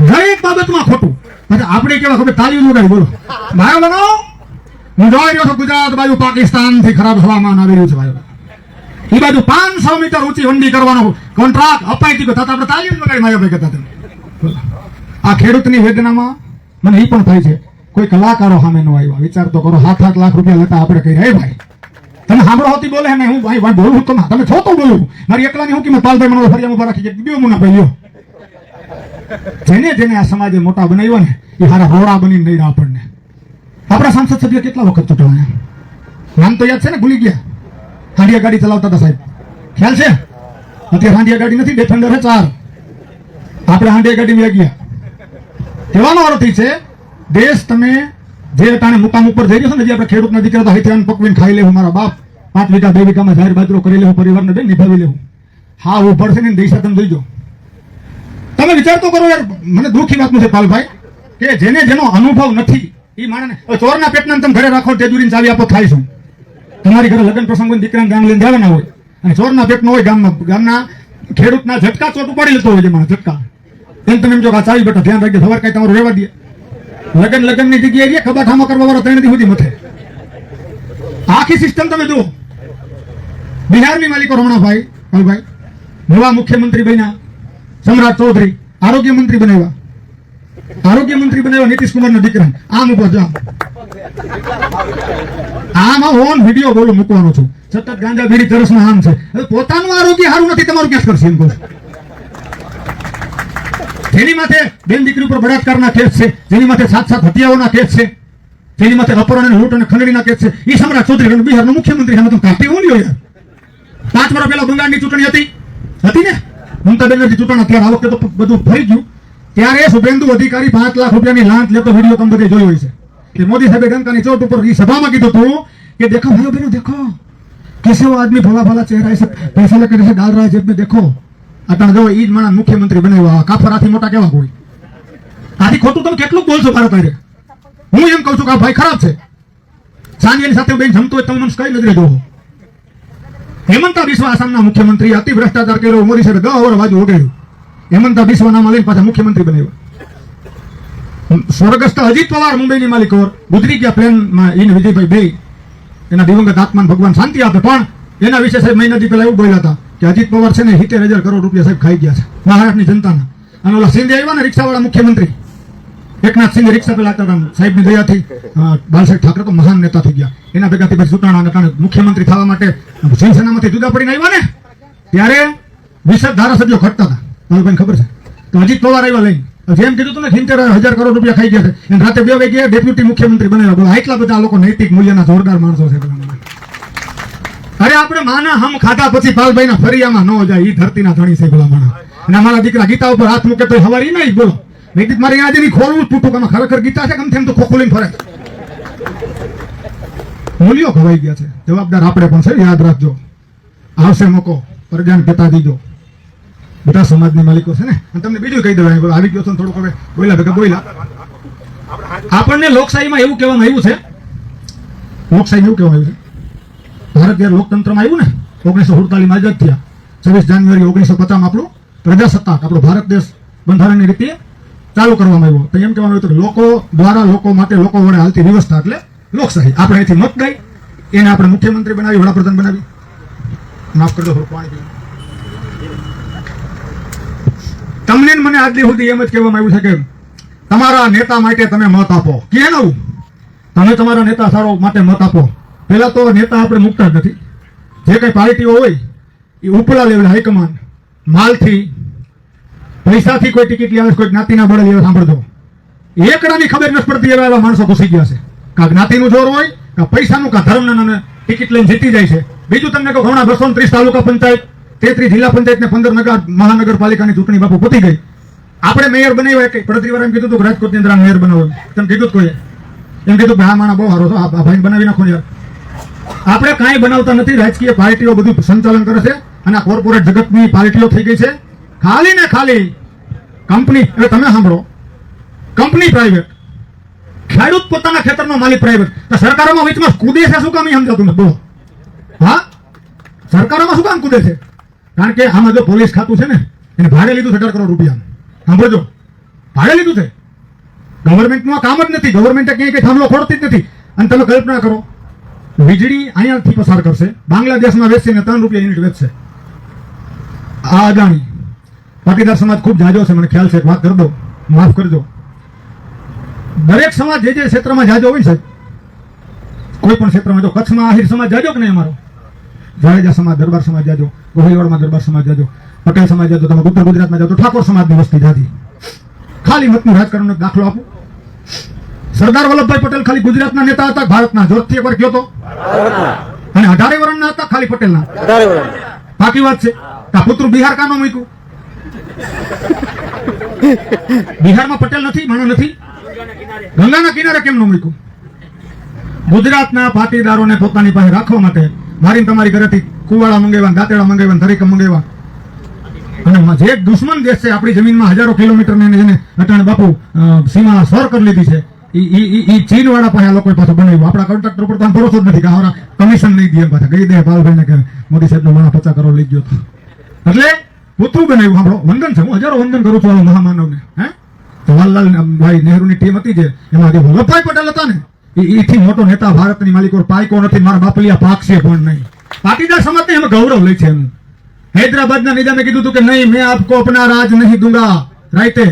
દરેક બાબતમાં ખોટું. પછી આપણે કેવા ખબર તાલીઓ જોડાય, બોલો મારો બનાવો હું જોઈ રહ્યો છું ગુજરાત બાજુ પાકિસ્તાન થી ખરાબ હવામાન આવી રહ્યું છે ભાઈ. એ બાજુ 500 મીટર ઊંચી વંડી કરવાનો કોન્ટ્રાક્ટ અપાઈ દીધો થતા આપણે તાલીમ વગાડી માયા ભાઈ કહેતા હતા. આ ખેડૂતની વેદનામાં મને એ પણ થાય છે કોઈ કલાકારો સામે ન આવ્યા. વિચાર તો કરો, 7-8 લાખ રૂપિયા લેતા આપણે કહી હે ભાઈ તમે સાંભળો હોતી બોલે ને હું ભાઈ બોલું તો તમે છો તો બોલું મારી એકલાની હું કિંમત પાલભાઈ મને ફરિયામાં ઉભા રાખી ગયો મુના ભાઈ લ્યો. જેને જેને આ સમાજે મોટા બનાવ્યો ને એ હારા રોડા બનીને નહીં રહ્યા આપણને. આપણા સાંસદ સભ્ય કેટલા વખત ચૂંટાયા નામ તો યાદ છે ને, ભૂલી ગયા. હાંડિયા ગાડી ચલાવતા હતા સાહેબ, ખ્યાલ છે? અત્યારે હાંડિયા ગાડી નથી, ડિફેન્ડર છે 4. આપણે હાંડિયા ગાડી લઈ ગયા. કહેવાનો અર્થ એ છે દેશ તમે જે અટાણે મુકામ ઉપર જઈ રહ્યો છો ને, જે આપણે ખેડૂતના દીકરા તો હાથે પકવીને ખાઈ લેવું, મારા બાપ 5 વીઘા 2 વીઘામાં જાહેર બાજરો કરી લેવું, પરિવારને બેન નિભાવી લેવું. હા ઉભરશે ને દિશા તમે જોઈજો. તમે વિચાર તો કરો યાર, મને દુઃખી વાતનું છે પાલભાઈ કે જેને જેનો અનુભવ નથી એ માણસને ચોરના પેટના તમે ઘરે રાખો, તેજુરીને ચાવી આપો, થાય શું? તમારી ઘરે લગ્ન પ્રસંગ હોય, દીકરાને ગામ લઈને જવાના હોય અને ચોરના પેટનો હોય, ગામના ખેડૂતના ઝટકા ચોટ ઉપાડી લેતો હોય છે માણસ ઝટકા. એમ તમે એમ જો ચાવી બેટા ધ્યાન રાખજો, ખબર કઈ તમારું રહેવા દે. લગ્નની જગ્યાએ કબાઠામાં કરવા વાળો 3 દી સુધી મથે. આખી સિસ્ટમ તમે જુઓ. બિહારની માલિકો રમણાભાઈ પાલભાઈ નવા મુખ્યમંત્રી બન્યા, સમ્રાટ ચૌધરી આરોગ્ય મંત્રી બનાવ્યા. નીતિશ કુમારના દીકરા આમ ઉભો જામ. આમાં ઓન વિડીયો બોલું મૂકવાનો છું, સતત ગાંજા બીડી તરસના આમ છે. હવે પોતાનું આરોગ્ય સારું નથી, તમારું ક્યાં કરશે એમ કહું. જેની માથે બેન દીકરી ઉપર બળાત્કારના કેસ છે, જેની માથે 7 હત્યાઓના કેસ છે, જેની માથે અપહરણ અને લૂંટ અને ખંડણીના કેસ છે, એ સમ્રાટ ચૌધરી બિહારનો મુખ્યમંત્રી સામે તમે કાપી હું લ્યો યાર. 5 વર્ષ પહેલા બંગાળની ચૂંટણી હતી ને, મમતા બેનર્જી ચૂંટણી. અત્યારે આ વખતે તો બધું ફરી ગયું. ત્યારે શુભેન્દુ અધિકારી 5 લાખ રૂપિયાની લાંચ લેતો વિડીયો તમે બધે જોયો છે કે મોદી સાહેબે ડંકાની ચોટ ઉપર એ સભામાં કીધું હતું કે દેખો ભાઈઓ બહેનો દેખો कैसे वो आदमी भोला भोला चेहरा ऐसे पैसा लेकर ऐसे डाल रहा है जेब में, देखो अटाण जो ईद माणस मुख्यमंत्री बनाव्या. काफराથી મોટા કેવા કોઈ આથી ખોટું તમે કેટલું બોલશો ભારત આરે. હું એમ કહું છું કે આ ભાઈ ખરાબ છે. સાંજે એની સાથે બેન જમતો હોય તમે મને કઈ નજરે જોવો. હેમંતા બિસ્વા આસામના મુખ્યમંત્રી અતિ ભ્રષ્ટાચાર કર્યો, મોદી સાહેબે 10 વર્ષ બાજુ ઉગાડ્યું. હેમંતા બિસ્વા નામ લઈને પાછા મુખ્યમંત્રી બનાવ્યા. સ્વર્ગસ્થ અજીત પવાર મુંબઈની માલિક ગુજરી ગયા પ્લેનમાં, એને વિજયભાઈ બે એના દિવંગત આત્માને ભગવાન શાંતિ આપે. પણ એના વિશે સાહેબ મહિનાથી પહેલા એવું બોલ્યા હતા કે અજીત પવાર છે ને 70,000 કરોડ રૂપિયા સાહેબ ખાઈ ગયા છે મહારાષ્ટ્રની જનતાના. અને ઓલા સિંધે આવ્યા ને રિક્ષાવાળા મુખ્યમંત્રી એકનાથ સિંધે રિક્ષા પેલા હતા, સાહેબની દયાથી બાલસાહેબ ઠાકરે તો મહાન નેતા થઈ ગયા. એના ભેગાથી પછી ચૂંટાણા મુખ્યમંત્રી થવા માટે શિવસેનામાંથી જુદા પડીને આવ્યા ને, ત્યારે 20 ધારાસભ્યો ઘટતા હતા. તમને ખબર છે? તો અજીત પવાર આવ્યા લઈને જેમ કીધું તમે 70,000 કરોડ રૂપિયા ખાઈ ગયા છે. રાતે 2 વાગે ડેપ્યુટી મુખ્યમંત્રી બનાવ્યા. બોલો આટલા બધા લોકો નૈતિક મૂલ્યના જોરદાર માણસો છે. અરે આપણે માના હમ ખાધા પછી પાલભાઈના ફરિયામાં ન જાય, ઈ ધરતીના ધણી છે બોલા માણા. અને અમારા દીકરા ગીતા ઉપર હાથ મૂકે તો હવારી નહીં બોલો. નૈતિક મારે આજે ખોલવું તૂટું કે ખરેખર ગીતા છે કેમ તો ખોખુલીને ફરે. મૂલ્યો ખવાઈ ગયા છે. જવાબદાર આપણે પણ છે, યાદ રાખજો. આવશે મોકો પરજાન પેતા દીજો. બધા સમાજની માલિકો છે ને. અને તમને બીજું કહી દેવાય, આવી ગયો છો થોડુંક હવે બોલ્યા ભેગા બોલ્યા. આપણને લોકશાહીમાં એવું કહેવામાં આવ્યું છે, લોકશાહીમાં એવું કહેવામાં આવ્યું છે, ભારત જયારે લોકતંત્રમાં આવ્યું ને 1947 આઝાદ થયા, 26 જાન્યુઆરી 1950 આપણું પ્રજાસત્તાક આપણો ભારત દેશ બંધારણની રીતે ચાલુ કરવામાં આવ્યો. તો એમ કહેવાનું હતું કે લોકો દ્વારા લોકો માટે લોકો વડે હાલતી વ્યવસ્થા એટલે લોકશાહી. આપણે અહીંથી મત દઈ એને આપણે મુખ્યમંત્રી બનાવી, વડાપ્રધાન બનાવી. માફ કરજો થોડું પાણી પીવું. તમને મને આજની સુધી એમ જ કહેવામાં આવ્યું છે કે તમારા નેતા માટે તમે મત આપો. કેમ આવું? તમે તમારા નેતા સારો માટે મત આપો. પહેલા તો નેતા આપણે મૂકતા જ નથી. જે કઈ પાર્ટીઓ હોય એ ઉપલા લેવલે હાઈકમાન્ડ માલથી પૈસાથી કોઈ ટિકિટ લેવા, કોઈ જ્ઞાતિના બળે લેવા. સાંભળજો, એકડાની ખબર નથી પડતી એવા માણસો ઘૂસી ગયા છે. કા જ્ઞાતિનું જોર હોય, કા પૈસાનું, કા ધર્મના ટિકિટ લઈને જીતી જાય છે. બીજું તમને કહું, હમણાં 230 તાલુકા પંચાયત, 33 જિલ્લા પંચાયત ને 15 મહાનગરપાલિકાની ચૂંટણી બાપુ પતી ગઈ. આપણે મેયર બનાવ્યો એક પડતરી વાળા એમ કીધું હતું રાજકોટની અંદર મેયર બનાવો. તમે કીધું કોઈ એમ કીધું કે હા માણા બહુ સારો છો, આ ભાઈને બનાવી નાખો યાર. આપણે કાંઈ બનાવતા નથી. રાજકીય પાર્ટીઓ બધું સંચાલન કરે છે અને આ કોર્પોરેટ જગતની પાર્ટીઓ થઈ ગઈ છે. ખાલી ને ખાલી કંપની. હવે તમે સાંભળો, કંપની પ્રાઇવેટ, ખેડૂત પોતાના ખેતરનો માલિક પ્રાઇવેટ. તો સરકારોમાં વચમાં કૂદે છે શું કામ એ સમજાતું નથી? બોલો. હા, સરકારોમાં શું કામ કૂદે છે? કારણ કે આમાં જો પોલીસ ખાતું છે ને એને ભાડે લીધું 18 કરોડ રૂપિયા. સાંભળજો, ભાડે લીધું છે. ગવર્મેન્ટનું આ કામ જ નથી. ગવર્મેન્ટે ક્યાંય કઈ થાંભલો ખોડતી જ નથી. અને તમે કલ્પના કરો, વીજળી અહીંયાથી પસાર કરશે, બાંગ્લાદેશમાં વેચીને 3 રૂપિયા યુનિટ વેચશે. આ અદાણી પાટીદાર સમાજ ખૂબ જાજો છે, મને ખ્યાલ છે, એક વાત કરી દો, માફ કરજો. દરેક સમાજ જે ક્ષેત્રમાં જાજો હોય છે, કોઈ પણ ક્ષેત્રમાં, જો કચ્છમાં આહિર સમાજ જાજો કે નહીં, અમારો જાડેજા સમાજ, દરબાર સમાજ જાજો, ગોહિલવાડમાં દરબાર સમાજ જાજો, પટેલ સમાજ જાજો, તમે ઉત્તર ગુજરાતમાં જાઓ તો ઠાકોર સમાજની વસ્તી જાજી. ખાલી મતનું રાજકારણનો દાખલો આપું. સરદાર વલ્લભભાઈ પટેલ ખાલી ગુજરાતના નેતા હતા, ભારતના? જોરથી એકવાર કયો તો. અને 18 વર્ષના હતા ખાલી પટેલના. બાકી વાત છે. આ પુત્ર બિહાર કાનો મૂક્યું? બિહારમાં પટેલ નથી, માણસ નથી? ગંગાના કિનારે કેમ ન મૂક્યું? ગુજરાતના પાટીદારોને પોતાની પાસે રાખવા માટે મારી તમારી ઘરેથી કુવાડા મંગાવ્યા, દાંતેડા મંગાવ્યા, ધરીકા મંગાવ્યા. અને જે દુશ્મન દેશ છે, આપણી જમીનમાં હજારો કિલોમીટરની જેને અટાણે બાપુ સીમા સર કરી લીધી છે, ઈ ચીન વાળા પાસે આ લોકોએ પાછું બનાવ્યું. આપણા કોન્ટ્રાક્ટર ઉપર તો ભરોસો જ નથી કે અમારા કમિશન નહીં દે, પાછા કહી દે પાલભાઈને કે મોદી સાહેબનો માણસ 50 કરોડ લઈ ગયો હતો. એટલે પોતું બનાવ્યું. સાંભળો, વંદન છે, હું હજારો વંદન કરું છું આ મહામાનવને. જવાહરલાલ ભાઈ નહેરુની ટીમ હતી, જે એમાં જે વલ્લભભાઈ પટેલ હતા ને, એથી મોટો નેતા ભારતની માલિકો પાયકો નથી. મારા બાપલિયા પાકશે પણ નહીં. પાટીદાર સમાજને એમાં ગૌરવ લે છે. એનું હૈદરાબાદના નિજામે કીધું હતું કે નહીં, મેં આપકો અપના રાજ નહીં દૂંગા. રાઈતે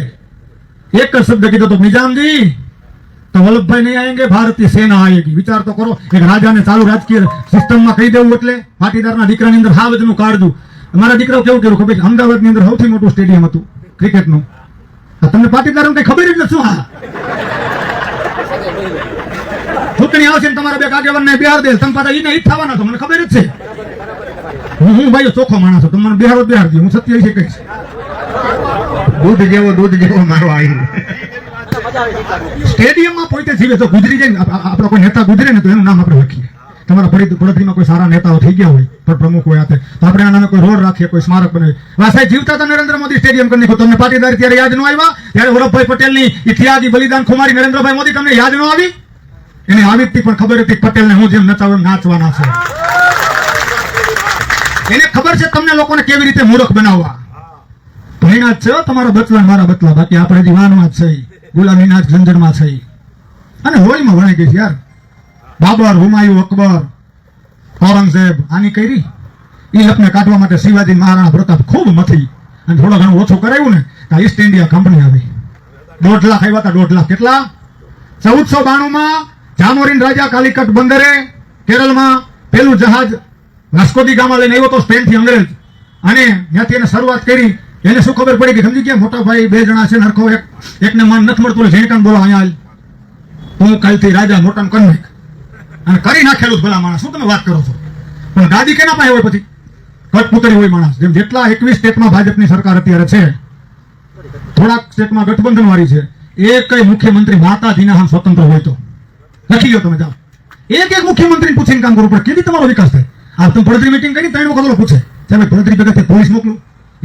એક જ શબ્દ કીધો તો, નિજામજી તો વલ્લભભાઈ નહીં આएंगे, ભારતીય સેના આएगी. વિચાર તો કરો, એક રાજાને ચાલુ રાજકીય સિસ્ટમમાં કહી દેવું એટલે. પાટીદારના દીકરાની અંદર હાવજનું કાઢવું. મારા દીકરાઓ કેવું કર્યું ખબર છે? અમદાવાદની અંદર સૌથી મોટું સ્ટેડિયમ હતું ક્રિકેટનું. તમને પાટીદારોને કઈ ખબર જ નથી શું? હા, ચૂંટણી આવશે ને તમારા બે આગેવાનને બિહાર દે, તમે પાછા એને ઈ થવાના છો, મને ખબર જ છે. હું ભાઈ ચોખ્ખો માણસ છું, તમને બિહાર દે, હું સત્ય છે કહીશ. દૂધ જેવો મારો આવી. સ્ટેડિયમમાં પોતે જીવે તો ગુજરી જાય. આપણો કોઈ નેતા ગુજરે ને તો એનું નામ આપણે લખીએ. તમારા પડોશીમાં કોઈ સારા નેતાઓ થઈ ગયા હોય, પણ પ્રમુખ હોય તો આપણે આ નામે કોઈ રોડ રાખીએ, કોઈ સ્મારક બનાવીએ. સાહેબ જીવતા હતા નરેન્દ્ર મોદી સ્ટેડિયમ કરી નાખ્યું. તમને પાટીદાર ત્યારે યાદ ન આવ્યા? ત્યારે વલ્લભભાઈ પટેલની ઇતિહાસી બલિદાન ખુમારી નરેન્દ્રભાઈ મોદી તમને યાદ ન આવી? એને આવી હતી, પણ ખબર હતી પટેલને હું જેમ નચાવું એમ નાચવાના છે. એને ખબર છે તમને લોકોને કેવી રીતે મૂર્ખ બનાવવા. ભણ્યા જ છે તમારા બચલા, મારા બચલા. બાકી આપણે દીવાનમાં જ છે, ગુલામીના જ ઝંઝણમાં છે. અને હોળીમાં ભણાઈ ગઈ છે યાર. બાબર, હુમાયુ, અકબર, ઔરંગઝેબ, આની કરી એ લપને કાઢવા માટે શિવાજી મહારાણા પ્રતાપ ખૂબ મથી અને થોડો ઘણું ઓછું કરાયું ને, આ ઈસ્ટ ઇન્ડિયા કંપની આવી. 1.5 લાખ આવ્યા હતા. 1.5 લાખ કેટલા? 1492માં જામોરીન રાજા કાલિકટ બંદરે કેરળમાં પેલું જહાજ વાસ્કોડી ગામા લઈને આવ્યો તો સ્પેનથી અંગ્રેજ. અને ત્યાંથી એને શરૂઆત કરી. એને શું ખબર પડી કે સમજી ગયા મોટા ભાઈ 2 જણા છે, નરખો એકને મન નથી મળતું, ઝીણકાન બોલો અહીંયા હું કાલથી રાજા મોટાને કરી નાખ. અને કરી નાખેલું ભલા માણસ. શું તમે વાત કરો છો? પણ ગાદી કેના પાસે હોય? પછી કટપુતળી હોય માણસ. જેમ જેટલા 21 સ્ટેટમાં ભાજપની સરકાર અત્યારે છે, થોડાક સ્ટેટમાં ગઠબંધન વાળી છે, એક મુખ્યમંત્રી માતાજીના હામ સ્વતંત્ર હોય તો લખી લો તમે, જાઓ એક મુખ્યમંત્રી પૂછીને કામ કરવું પડે. કેવી તમારો વિકાસ થાય? આ તમે પડતરી મીટિંગ કરી 3 વખત પૂછે સાહેબ પડતરી ભેગા પોલીસ મોકલું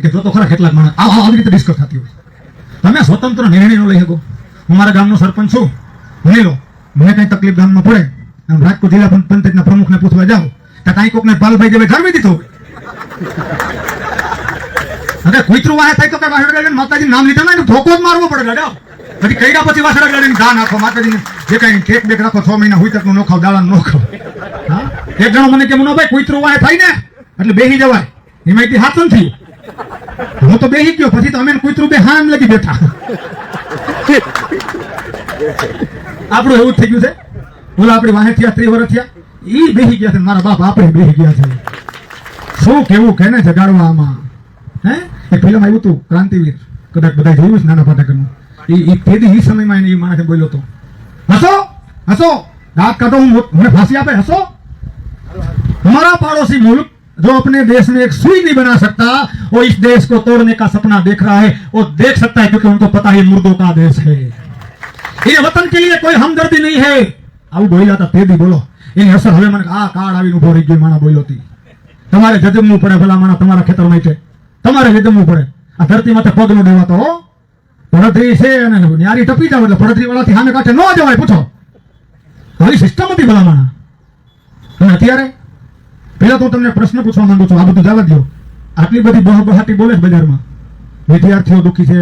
કે જો તો ખરા કેટલાક માણસ આવી રીતે ડિસ્કસ થતી હોય. તમે સ્વતંત્ર નિર્ણય ન લઈ શકો. હું મારા ગામનો સરપંચ છું, ભણી લો, મને કઈ તકલીફ ગામમાં પડે, રાજકોટ જિલ્લા પંચાયતના પ્રમુખને પૂછવા જાઓ તો કાંઈ કોકને પાલભાઈ જેવા ઘરવી દીધો હોય. અરે કુતરું વાહે થાય તો કઈ વાસણ ગાડીને માતાજી નામ લીધા ને ધોકો જ મારવો પડે દાદા. પછી કઈડા પછી વાસણ ગાડીને ઘા નાખો, માતાજીને જે કઈ કેક બેક રાખો, 6 મહિના હોય તક નો ખાવ, દાડા નો ખાવ. હા, એક જણો મને કે ભાઈ કુતરું વાહે થાય ને એટલે બેહી જવાય. એમાં હાથ નથી. હું તો બેહી ગયો, પછી તો અમે કુતરું બે હા એમ લગી બેઠા. આપણું એવું જ થઈ ગયું છે. બોલા આપણી વાહે થયા 30 વર્ષ થયા, ઈ બેહી ગયા છે, મારા બાપ આપણે બેહી ગયા છે. શું કેવું કેને જગાડવા આમાં? હે, એક ફિલ્મ આવ્યું હતું ક્રાંતિવીર, કદાચ બધા જોયું છે, નાના પાટેકરનું. એ સમયમાં એને એ માણસે બોલ્યો હતો, હસો હસો દાંત કાઢો, મને ફાંસી આપે, હસો. हमारा पड़ोसी मुल्क जो अपने देश में एक सुई नहीं बना सकता, वो इस देश को तोड़ने का सपना देख रहा है. वो देख सकता है क्योंकि उनको पता है मुर्दों का देश है, ये वतन के लिए कोई हमदर्दी नहीं है. આવું બોલ્યા હતા તે દી. બોલો એની અસર હવે મને આ કાર્ડ આવીને ઉભો રહી ગયો. માણા બોલ્યો હતી તમારે જજમવું પડે, ભલા માણા તમારા ખેતરમાં છે, તમારે જજમવું પડે. આ ધરતી માથે પગ નો દેવાતો હો. પડતરી છે અને ન્યારી ટપી જાવ એટલે પડતરી વાળાથી સામે કાંઠે ન જવાય. પૂછો આવી સિસ્ટમ હતી ભલા માણા. અને અત્યારે પેલા તો તમને પ્રશ્ન પૂછવા માંગુ છું, આ બધું જવા દો. આટલી બધી બહાટી બોલે બજારમાં, વિદ્યાર્થીઓ દુઃખી છે.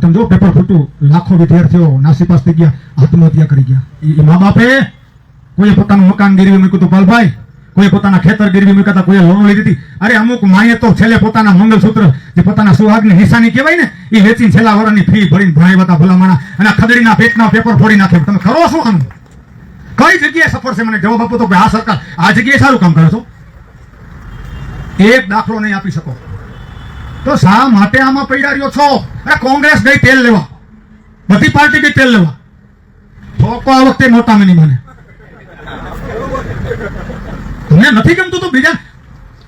તમે જો પેપર ફૂટું, લાખો વિદ્યાર્થીઓ નાસીપાસ થઈ ગયા, આત્મહત્યા કરી ગયા. એ મા બાપે કોઈએ પોતાનું મકાન ગીરવી મૂક્યું હતું પાલભાઈ, કોઈએ પોતાના ખેતર ગીરવી મૂક્યા હતા, કોઈએ લોન લીધી હતી. અરે અમુક માએ તો છેલ્લે પોતાના મંગલસૂત્ર જે પોતાના સુહાગની નિશાની કહેવાય ને એ વેચીને છેલ્લા વર્ષની ફી ભરીને ભણાવ્યા હતા ભલામણા, અને આ ખદડીના પેટના પેપર ફોડી નાખે. તમે કરો શું આનું? કઈ જગ્યાએ સફળ છે? મને જવાબ આપો તો કે આ સરકાર આ જગ્યાએ સારું કામ કરે છો. એક દાખલો નહીં આપી શકો તો શા માટે આમાં પડ્યા રહ્યો છો? અરે કોંગ્રેસ ગઈ તેલ લેવા, બધી પાર્ટી ગઈ તેલ લેવા, ઠોકો આ વખતે મોટા મને મને તમને નથી ગમતું તો બીજા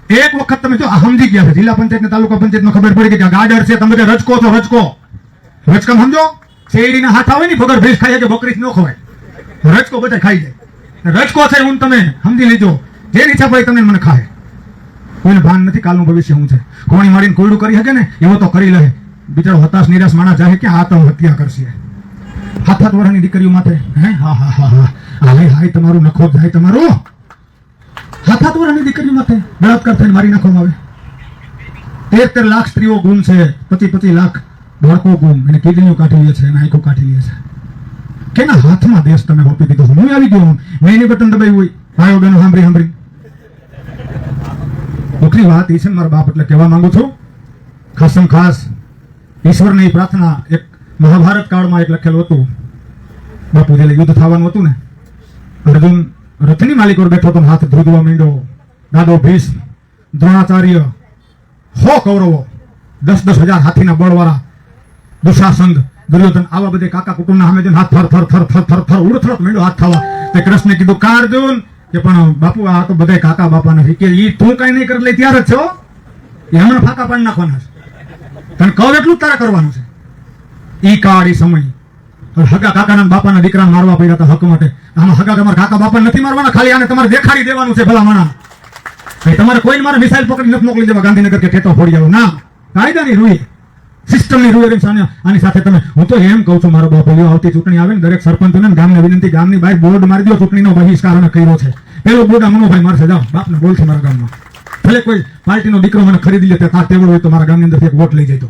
એક વખત તમે જો સમજી ગયા છે. જિલ્લા પંચાયત ને તાલુકા પંચાયત માં ખબર પડી કે ગાડર છે, તમે રજકો છો. રજકમ સમજો, શેરડીના હાથ આવે ને પગર ભેંસ ખાય કે બકરી ન ખવાય, રજકો બધા ખાઈ જાય. રજકો છે હું તમે સમજી લેજો, જે ઈચ્છા પડે તમને મને ખાય. કોઈને ભાન નથી કાલનું ભવિષ્ય શું છે. કોણી મારીને કોયડું કરી શકે ને એવો તો કરી લે. બિચારો હતાશ નિરાશ માણસ જાહે કે આત્મહત્યા કરશે. હાથ વર્ષની દીકરીઓ માટે હે હા હા હા હા હાય હાય તમારું નખો જાય તમારું. હાથ વર્ષની દીકરીઓ માટે બળાત્કાર થઈને મારી નાખવામાં આવે. 13 લાખ સ્ત્રીઓ ગુમ છે, 25 લાખ બાળકો ગુમ, એને કિડનીઓ કાઢી લે છે, એને આંખો કાઢી લે છે. કેના હાથમાં દેશ તમે હોપી દીધો? હું આવી ગયો, મેં એની બટન દબાવી હોય. ભાઈઓ બહેનો સાંભળી દુઃખની વાત એ છે મારા બાપ એટલે કહેવા માંગુ છું. ખાસમ ખાસ ઈશ્વરની પ્રાર્થના એક મહાભારત કાળમાં એક લખેલું હતું. બાપુ જેલે યુદ્ધ થવાનું હતું ને, અર્જુન રથની માલિક પર બેઠો તો હાથ ધ્રુજવા માંડ્યો. દાદો ભીષ્મ, દ્રોણાચાર્ય, 100 કૌરવો, 10,000 હાથીના બળવાળા, દુશાસન, દુર્યોધન, આવા બધે કાકા કુટુંબના સામે જઈને હાથ થર થર થર થર થર થર ઉડથરત માંડ્યો હાથ થવા. તે કૃષ્ણે કીધું કા અર્જુન કે પણ બાપુ આ તો બધા કાકા બાપા નથી કે ઈ તું કઈ નહીં કરી લે ત્યારે જ છો, એ હમણાં ફાકા પાડી નાખવાના છે. તને કહું એટલું જ તારે કરવાનું છે. ઈ કાળ ઈ સમય. હગા કાકાના બાપાના દીકરાને મારવા પડ્યા હતા હક માટે. આમાં હગા તમારા કાકા બાપા નથી મારવાના, ખાલી આને તમારે દેખાડી દેવાનું છે. ભલા માણા તમારે કોઈને મારે મિસાઇલ પકડી નથી મોકલી દેવા ગાંધીનગર કે ટેટો ફોડી આવો ના. કાયદાની રૂએ, સિસ્ટમની રૂએ આની સાથે તમે. હું તો એમ કહું છું મારો બાપુ આવતી ચૂંટણી આવે ને દરેક સરપંચોને ગામને વિનંતી, ગામની બહાર બોર્ડ મારી દો ચૂંટણીનો બહિષ્કાર અમે કર્યો છે. પેલો બોર્ડ આ મનોભાઈ મારશે, જાઓ બાપને બોલશે મારા ગામમાં. ભલે કોઈ પાર્ટીનો દીકરો મને ખરીદી લે ત્યાં ટેબલ હોય તો મારા ગામની અંદર એક વોટ લઈ જાય તો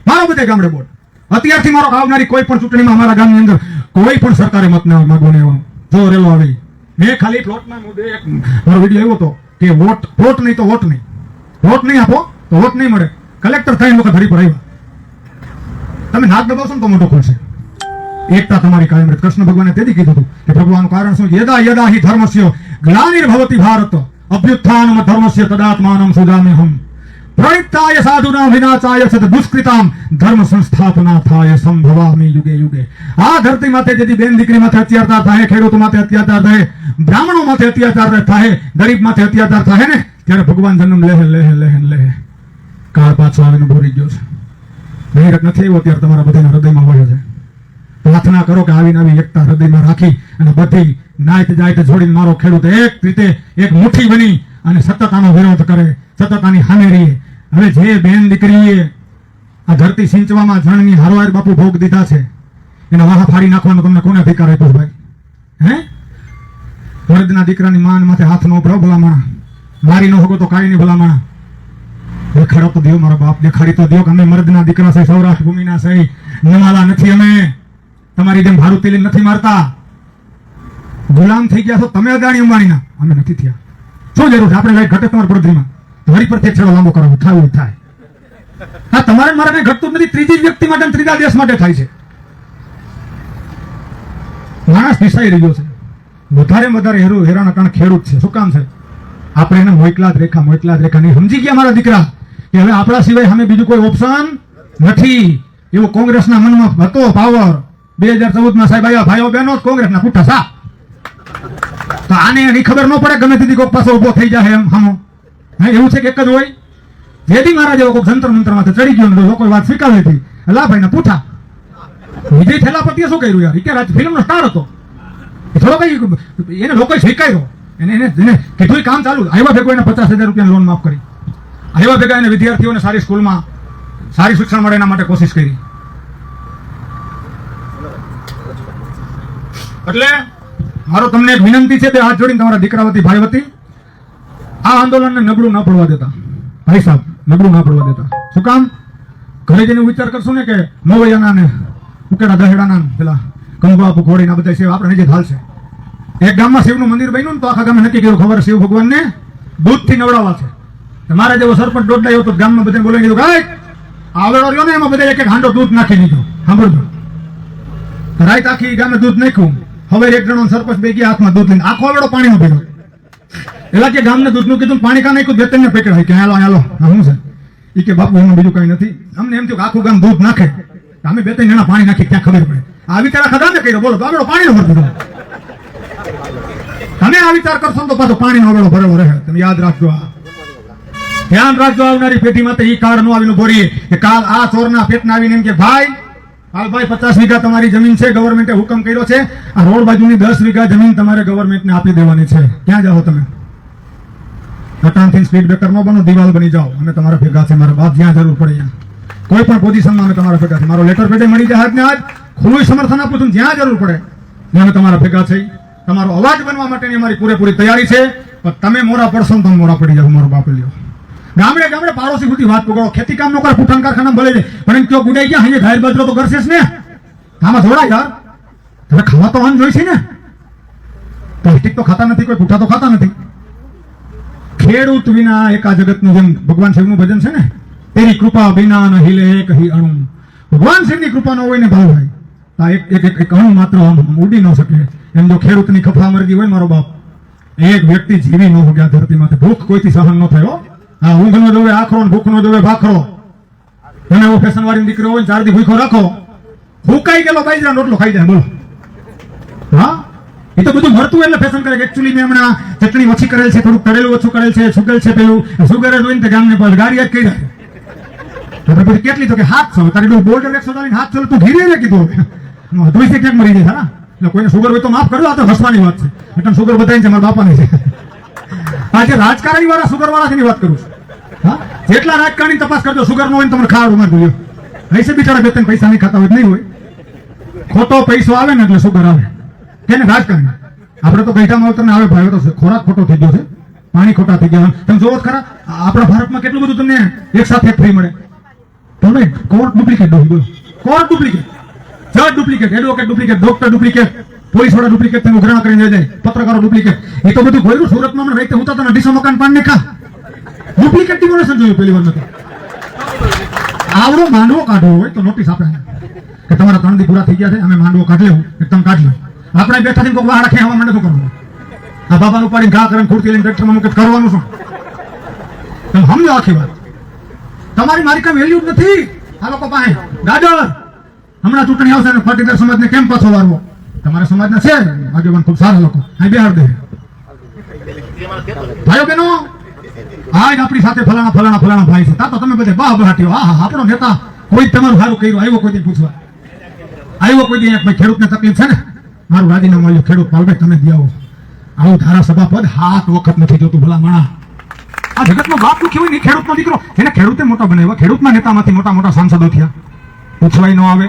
મારો બધે ગામડે બોર્ડ. અત્યારથી મારો આવનારી કોઈ પણ ચૂંટણીમાં અમારા ગામની અંદર કોઈ પણ સરકારે મત ના માંગવો નહીં. જો રેલો આવી મેં ખાલી પ્લોટના મુદ્દે એક મારો વિડીયો આવ્યો હતો કે વોટ નહીં તો વોટ નહીં, વોટ નહીં આપો તો વોટ નહીં મળે. કલેક્ટર થઈને વખત હરી પર આવ્યા. તમે નાક દબાવશો ને તો મોટો ખોલશે. એકતા તમારી કાયમ રહે. કૃષ્ણ ભગવાને તેથી કીધું હતું કે પ્રભુ આનું કારણ શું? યદા યદા હિ ધર્મસ્ય ગ્લાનિર્ભવતિ ભારત અભ્યુત્થાનમ ધર્મસ્ય તદાત્માનમ સુજામ્યહમ પ્રણિતાય સાધુનામ વિનાશાય સદ દુષ્કૃતામ ધર્મ સંસ્થાપનાથાય સંભવામિ યુગે યુગે. આ ધરતી માથે જેથી બેન દીકરી માથે અત્યાચાર થાય, ખેડૂત માથે અત્યાચાર થાય, બ્રાહ્મણો માથે અત્યાચાર થાય, ગરીબ માથે અત્યાચાર થાય ને ત્યારે ભગવાન જન્મ લેહે કાળ પાછો આવીને ભરી ગયો છે. બહેરક નથી આવ્યો ત્યારે તમારા બધાના હૃદયમાં હોય છે. પ્રાર્થના કરો કે આવીને આવી એકતા હૃદયમાં રાખી અને બધી નાયત જાયત જોડીને મારો ખેડૂત એક રીતે એક મુઠ્ઠી બની અને સતત આનો વિરોધ કરે, સતત આની સામે રહીએ. હવે જે બેન દીકરીએ આ ધરતી સિંચવામાં જણની હારવાર બાપુ ભોગ દીધા છે એને વાહ ફાડી નાખવાનો તમને કોને અધિકાર આપ્યો ભાઈ? હે મર્દના દીકરાની માન માથે હાથ નો ઉભરો ભલામણા. મારી નો હગો તો કાંઈ નહીં ભલામણા. દેખાડો તો દો મારા બાપ, દેખાડી તો દો કે અમે મર્દના દીકરા છે, સૌરાષ્ટ્ર ભૂમિના છે, નમાલા નથી. અમે તમારી જેમ ભારું તેલી નથી મારતા. ગુલામ થઈ ગયા છો તમે અદાણી અંબાણીના, અમે નથી થયા. શું જરૂર છે? આપણે લાઈટ ઘટે તમારા પડધરીમાં મારી પરથી છેડો લાંબો કરાવો થાય થાય. હા તમારે મારે કઈ ઘટતું નથી. ત્રીજી વ્યક્તિ માટે ત્રીજા દેશ માટે થાય છે. માણસ નિસાઈ રહ્યો છે. વધારે હેરાના કારણ ખેડૂત છે. શું કામ છે? આપણે એને મોકલા જ રેખા નહીં. સમજી ગયા મારા દીકરા કે હવે આપણા સિવાય સામે બીજું કોઈ ઓપ્શન નથી. એવું કોંગ્રેસના મનમાં હતો પાવર. 2014માં સાહેબ આવ્યા, ભાઈઓ બહેનો કોંગ્રેસના પુઠ્ઠા સા. તો આને એની ખબર ન પડે ગમે તેથી કોઈક પાછો ઉભો થઈ જાય એમ હામો. હે એવું છે કે એક જ હોય? જેથી મારા જેવો કોઈ જંતર મંત્ર માંથી ચડી ગયો ને લોકો વાત સ્વીકારી હતી. લા ભાઈ ના પૂઠા. વિજય થેલાપતિએ શું કર્યું યાર? કે ફિલ્મનો સ્ટાર હતો. થોડો કઈ એને લોકો સ્વીકાર્યો. એને કીધું કામ ચાલુ. આવ્યા ભેગો એને 50,000 રૂપિયાની લોન માફ કરી. આવ્યા ભેગા એને વિદ્યાર્થીઓને સારી સ્કૂલમાં સારી શિક્ષણ મળે એના માટે કોશિશ કરી. એટલે મારો તમને એક વિનંતી છે, તે હાથ જોડીને તમારા દીકરા વતી ભાઈ વતી આ આંદોલનને નબળું ના પડવા દેતા. ભાઈ સાહેબ નબળું ના પડવા દેતા. શું કામ? ઘરે જઈને વિચાર કરશું ને કે મોવૈયાના ને ઉકેડા દહેડાના પેલા કંગુ આપુ ઘોડીના બધા છે આપણે જે હાલશે. એક ગામમાં શિવનું મંદિર બન્યું ને તો આખા ગામે નક્કી કર્યું, ખબર શિવ ભગવાનને દૂધથી નવડાવવા છે. મારા જેવો સરપંચ દોડાયો તો ગામમાં બધા બોલાવી દીધું, ભાઈ આવેડો રહ્યો ને એમાં બધા એક એક હાંડો દૂધ નાખી દીધો. સાંભળજો, રાત આખી ગામે દૂધ નાખ્યું. હવે એક જણો સરપંચ બે ગયા હાથમાં દૂધ લઈને આખો આવેડો પાણીનો ભર્યો. એલા કે ગામને દૂધનું કીધું, પાણી કા નાખ્યું, બે ત્રણ પકડાય કે હાલો હાલો શું છે એ કે બાપુ એમાં બીજું કઈ નથી. અમને એમ થયું કે આખું ગામ દૂધ નાખે, અમે બે ત્રણ જણા પાણી નાખી ત્યાં ખબર પડે. આ વિચાર આખા ગામે કર્યો, બોલો તો આવેડો પાણીનો ભરી દીધો. તમે આ વિચાર કરશો તો પાછો પાણીનો આવેડો ભરેલો રહે. તમે યાદ રાખજો, આ ધ્યાન રાખજો. આવનારી પેઢી માટે એ કાળ નો આવીને બોરીએ કે કાલ આ ચોરના પેટના આવીને એમ કે ભાઈ હાલભાઈ 50 વીઘા તમારી જમીન છે, ગવર્મેન્ટે હુકમ કર્યો છે, આ રોડ બાજુની 10 વીઘા જમીન તમારે ગવર્મેન્ટને આપી દેવાની છે. ક્યાં જાઓ તમે? અટાણથી સ્પીડ બ્રેકર ન બનો, દિવાલ બની જાઓ. અમે તમારા ભેગા છે, મારા બાપ જ્યાં જરૂર પડે ત્યાં, કોઈ પણ પોઝિશનમાં અમે તમારા ભેગા છે. મારો લેટર પેડે મળી જાય આજને આજ, ખુલ્લું સમર્થન આપું છું. જ્યાં જરૂર પડે ત્યાં અમે તમારા ભેગા છે. તમારો અવાજ બનવા માટેની અમારી પૂરેપૂરી તૈયારી છે. પણ તમે મોરા પડશો ને તમે મોરા પડી જાવ. મારો બાપ લ્યો, ગામડે ગામડે પાડોશી સુધી વાત પકડો. ખેતી કામ નો કરે, પુઠાણ કારખાના ભલે છે, પણ એમ કયો ગુડાઈ ગયા અહીંયા ઘાયર બાજરો તો કરશે ને. આમાં જોડા યાર, હવે ખાવા તો અન્ન જોઈશે ને. પ્લાસ્ટિક તો ખાતા નથી, કોઈ પુઠા તો ખાતા નથી. ખેડૂત વિના એકા જગતનું, જેમ ભગવાન શિવનું ભજન છે ને, તેરી કૃપા વિના ન हिले એક હી અણુ. ભગવાન શિવની કૃપા ન હોય ને ભાઈ, એક અણુ માત્ર ઉડી ન શકે. એમ જો ખેડૂતની ખફા મરજી હોય, મારો બાપ, એક વ્યક્તિ જીવી ન હોય આ ધરતીમાંથી. ભૂખ કોઈથી સહન ન થયો. હા, ઊંઘ નો જોવે આખરો, ભૂખ નો જોવે ભાખરો. તમે એવો ફેશન વાળી દીકરો હોય 4 દી ભૂખો રાખો, ફૂકાઈ ગયેલો બાજરાનો રોટલો ખાઈ જાય. બોલો, હા, એ તો બધું મળતું એટલે ફેશન કરે. એકચ્યુઅલી મેં હમણાં ચટણી ઓછી કરેલ છે, થોડુંક તળેલું ઓછું કરેલ છે, સુગર છે, પેલું સુગર જોઈને તે ગામને પર ગાડી જ કહી જાય. તો પછી કેટલી તો કે 700, તારી બોર્ડર 140 700 તું ઘીરે ને કીધું. ધોઈ ક્યાંક મરી જાય. એટલે કોઈને સુગર હોય તો માફ કરજો, આ તો હસવાની વાત છે. એટલે સુગર બધાય છે, મારા બાપાની છે. આજે રાજકારણી વાળા સુગર વાળા ની વાત કરું છું. હા, જેટલા રાજકારણી તપાસ કરજો, સુગર નો હોય તમને ખાવાનું મારી દો. હૈસે બિચારા બે ત્રણ પૈસા નહીં ખાતા હોય, નહીં હોય. ખોટો પૈસો આવે ને એટલે સુગર આવે. તેને રાજકારણી આપણે તો ગઈઢા માવતરને આવે ભાઈ, તો ખોરાક ખોટો થઈ ગયો છે, પાણી ખોટા થઈ ગયા. તમે જોવો ખરા આપણા ભારતમાં કેટલું બધું તમને એક સાથે ફ્રી મળે. તમે કોર્ટ ડુપ્લિકેટ ડોહી, બોલો, કોર્ટ ડુપ્લિકેટ, જજ duplicate, advocate duplicate, doctor duplicate, police વાળા ડુપ્લિકેટ, તમે ઉઘરાણા કરીને જાય, પત્રકારો ડુપ્લિકેટ. એ તો બધું ગોયરું. સુરતમાં મને રહેતે ઉતારતા 250 મકાન પાડને ખા ડુપ્લિકેટ ડિમોલેશન જોયું પહેલી વાર નથી. આવડો માંડવો કાઢવો હોય તો નોટિસ આપે કે તમારા 3 દી પૂરા થઈ ગયા છે, અમે માંડવો કાઢ લેવું, તમે કાઢ લો. આપણે બેઠા થઈને કોઈ વાહડા ખેવા માંડે શું કરવાનું? આ બાબાનું ઉપાડીને ઘા કરીને ખુરશી લઈને ટ્રેક્ટરમાં મૂકે કરવાનું શું? તમે સમજો આખી વાત. તમારી મારી કાંઈ વેલ્યુ જ નથી આ લોકો પાસે. ગાજર હમણાં ચૂંટણી આવશે ને પાટીદાર સમાજને કેમ પાછો વારવો? તમારા સમાજના છે આગેવાન ખૂબ સારા લોકો, અહીં બેહાડ દે. ભાઈઓ બહેનો, આજ આપણી સાથે ફલાણા ફલાણા ફલાણા ભાઈ છે, તા તો તમે બધે બાહ બહાટીઓ. હા, આપણો નેતા કોઈ તમારું સારું કર્યું, આવ્યો કોઈ દી પૂછવા, આવ્યો કોઈ દી ભાઈ ખેડૂતને તકલીફ છે ને, મારું રાજીનામું આવ્યું, ખેડૂત પાલભાઈ તમે દે આવો. આવું ધારાસભા પદ 7 વખત નથી જોતું. ભલા માણા, આ જગતનો બાપ દુખી હોય ને ખેડૂતનો દીકરો, એને ખેડૂતે મોટા બનાવ્યા. ખેડૂતના નેતામાંથી મોટા મોટા સાંસદો થયા. પૂછવાય ન આવે,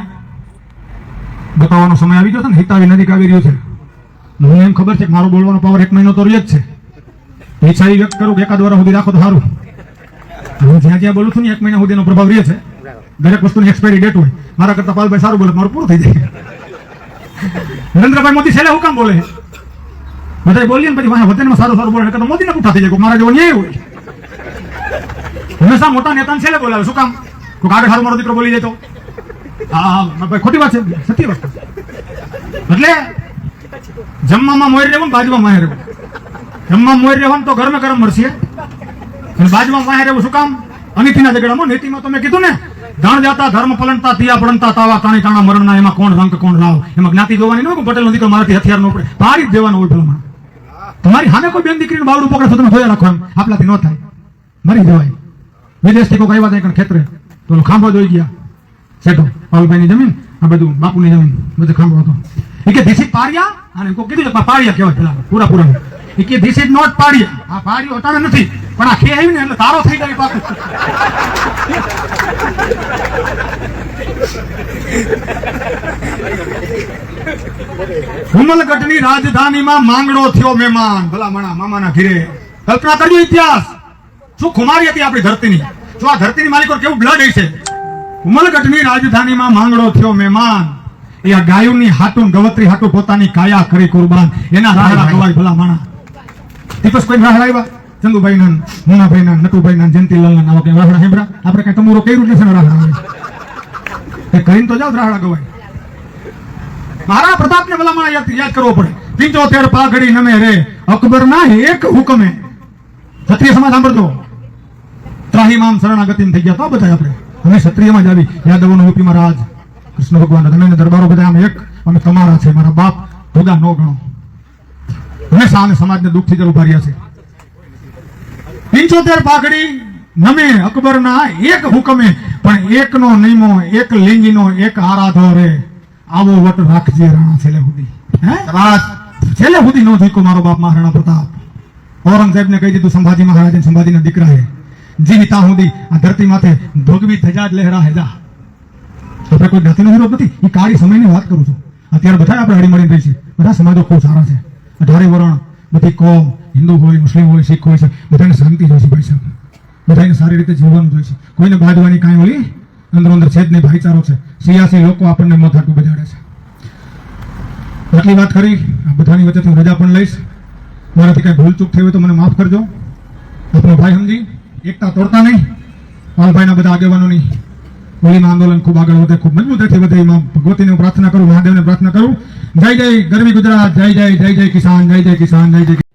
બતાવવાનો સમય આવી ગયો છે ને, હિતાવી નજીક આવી રહ્યું છે. મને એમ ખબર છે કે મારો બોલવાનો પાવર 1 મહિનો તો રહે જ છે. ઈચ્છા એ વ્યક્ત કરું કે 1 વર્ષ સુધી રાખો તો સારું. હું જ્યાં જ્યાં બોલું છું ને 1 મહિના સુધીનો પ્રભાવ રહે છે. દરેક વસ્તુની એક્સપાયરી ડેટ હોય. મારા કરતા પાલભાઈ સારું બોલે, મારું પૂરું થઈ જાય. નરેન્દ્રભાઈ મોદી છેલ્લે હું કામ બોલે? બધા બોલીએ ને પછી વતનમાં સારું સારું બોલે, તો મોદીને પૂઠા થઈ જાય. મારા જેવો ન્યાય હોય. હંમેશા મોટા નેતાને છેલ્લે બોલાવે. શું કામ? કોઈ આગળ સારું મારો દીકરો બોલી જાય તો ભાઈ ખોટી વાત છે, સત્ય વાત. એટલે જમવામાં મોર રહેવું ને બાજુમાં માહે રહેવું. જમવામાં મોર રહેવાનું તો ગરમે ગરમ મળશે, અને બાજુમાં માહે રહેવું શું કામ? અનિતિના ઝઘડામાં. નીતિમાં તો મેં કીધું ને, ધણ જાતા ધર્મ પલણતા તિયા પડંતા તાવા તાણી તાણા મરણના. એમાં કોણ રંગ કોણ રાવ, એમાં જ્ઞાતિ જોવાની ન હોય. પટેલનો દીકરો મારાથી હથિયાર ન પડે, પાડી જ દેવાનો હોય. ભલામણ તમારી સામે કોઈ બેન દીકરીનું બાવડું પકડે તો તમે જોયા રાખો, એમ આપલાથી ન થાય, મરી જવાય. વિદેશથી કોઈ આવ્યા ત્યાં ખેતરે તો ખાંભો જોઈ ગયા, સેટો પાલભાઈની જમીન, આ બધું બાપુની જમીન, બધું ખાંભો હતો. એ કે ધીસ ઇઝ પાડિયા, અને કોઈ કીધું પાડિયા કહેવાય પેલા પૂરા પૂરા. એ કે ધીસ ઇઝ નોટ પાડિયા, આ પાડિયો અટાણે નથી, પણ આ ખે આવી ને એટલે તારો થઈ જાય પાકું. ઉમલગઢની રાજધાનીમાં માંગડો થયો મહેમાન. ભલા મણા મામાના ઘીરે. કલ્પના કરજો ઇતિહાસ, શું ખુમારી હતી આપણી ધરતીની. શું આ ધરતીની માલિકો કેવું બ્લડ હશે. ઉમલગઢની રાજધાનીમાં માંગડો થયો મહેમાન. એ આ ગાયોની હાટું ગવત્રી હાટું પોતાની કાયા કરી કુરબાન એના રાહડા ગવાય ભલા માણા ટીપસ કોઈ રાહડા આવ્યા ચંદુભાઈ ના મુનાભાઈ ના નટુભાઈ ના જયંતિલાલ ના આવા કઈ રાહડા હેબરા આપણે કઈ તમારું કર્યું જ નથી ને રાહડા આવે એ કરીને તો જાવ રાહડા ગવાય મારા પ્રતાપને ભલા માણા યાદ કરવો પડે 75 પાઘડી નમે રે અકબર ના એક હુકમે ક્ષત્રિય સમાજ સાંભળજો ત્રાહિમામ શરણાગતિમ થઈ ગયા તો બધા આપણે અમે ક્ષત્રિયમાં જ આવી યાદવોનો યુપીમાં રાજ કૃષ્ણ ભગવાન તમે દરબારો બધા આમ એક અમે તમારા છે મારા બાપ ભોગા નો ગણો હંમેશા અમે સમાજને દુઃખથી જ ઉભા રહ્યા છે 75 પાઘડી નમે અકબરના એક હુકમે પણ એકનો નિયમો એક લિંગીનો એક આરાધો રે આવો વટ રાખજે રાણા છેલ્લે સુધી હે શાબાશ. છેલ્લે સુધી નો ધીકો મારો બાપ મહારાણા પ્રતાપ ઔરંગઝેબને કહી દીધું સંભાજી મહારાજ સંભાજીના દીકરા હે જીવિતા સુધી આ ધરતી માથે ભોગવી ધજા જ લહેરા હેજા આપણે કોઈ જ્ઞાતિનો વિરોધ નથી એ કાળી સમયની વાત કરું છું અત્યારે બધા આપણે હળીમળીને રહી છે બધા સમાજો ખૂબ સારા છે 18 વરણ બધી કોમ હિન્દુ હોય મુસ્લિમ હોય શીખ હોય છે બધાને શાંતિ જોઈએ છે ભાઈ સાહેબ બધાને સારી રીતે જીવવાનું જોઈએ છે કોઈને બાંધવાની કાંઈ ઓલી અંદર અંદર છે જ નહીં ભાઈચારો છે સિયાસી લોકો આપણને મથાટું બજાડે છે આટલી વાત કરી આ બધાની વચ્ચે હું રજા પણ લઈશ મારાથી કઈ ભૂલ ચૂક થઈ હોય તો મને માફ કરજો આપણો ભાઈ સમજી એકતા તોડતા નહીં પાલભાઈના બધા આગેવાનોની હોળીમાં આંદોલન ખૂબ આગળ વધે ખૂબ મજબૂતાઈથી વધે એમાં ભગવતીને પ્રાર્થના કરું મહાદેવને પ્રાર્થના કરું જય જય ગરવી ગુજરાત જય જય કિસાન જય જય કિસાન જય જય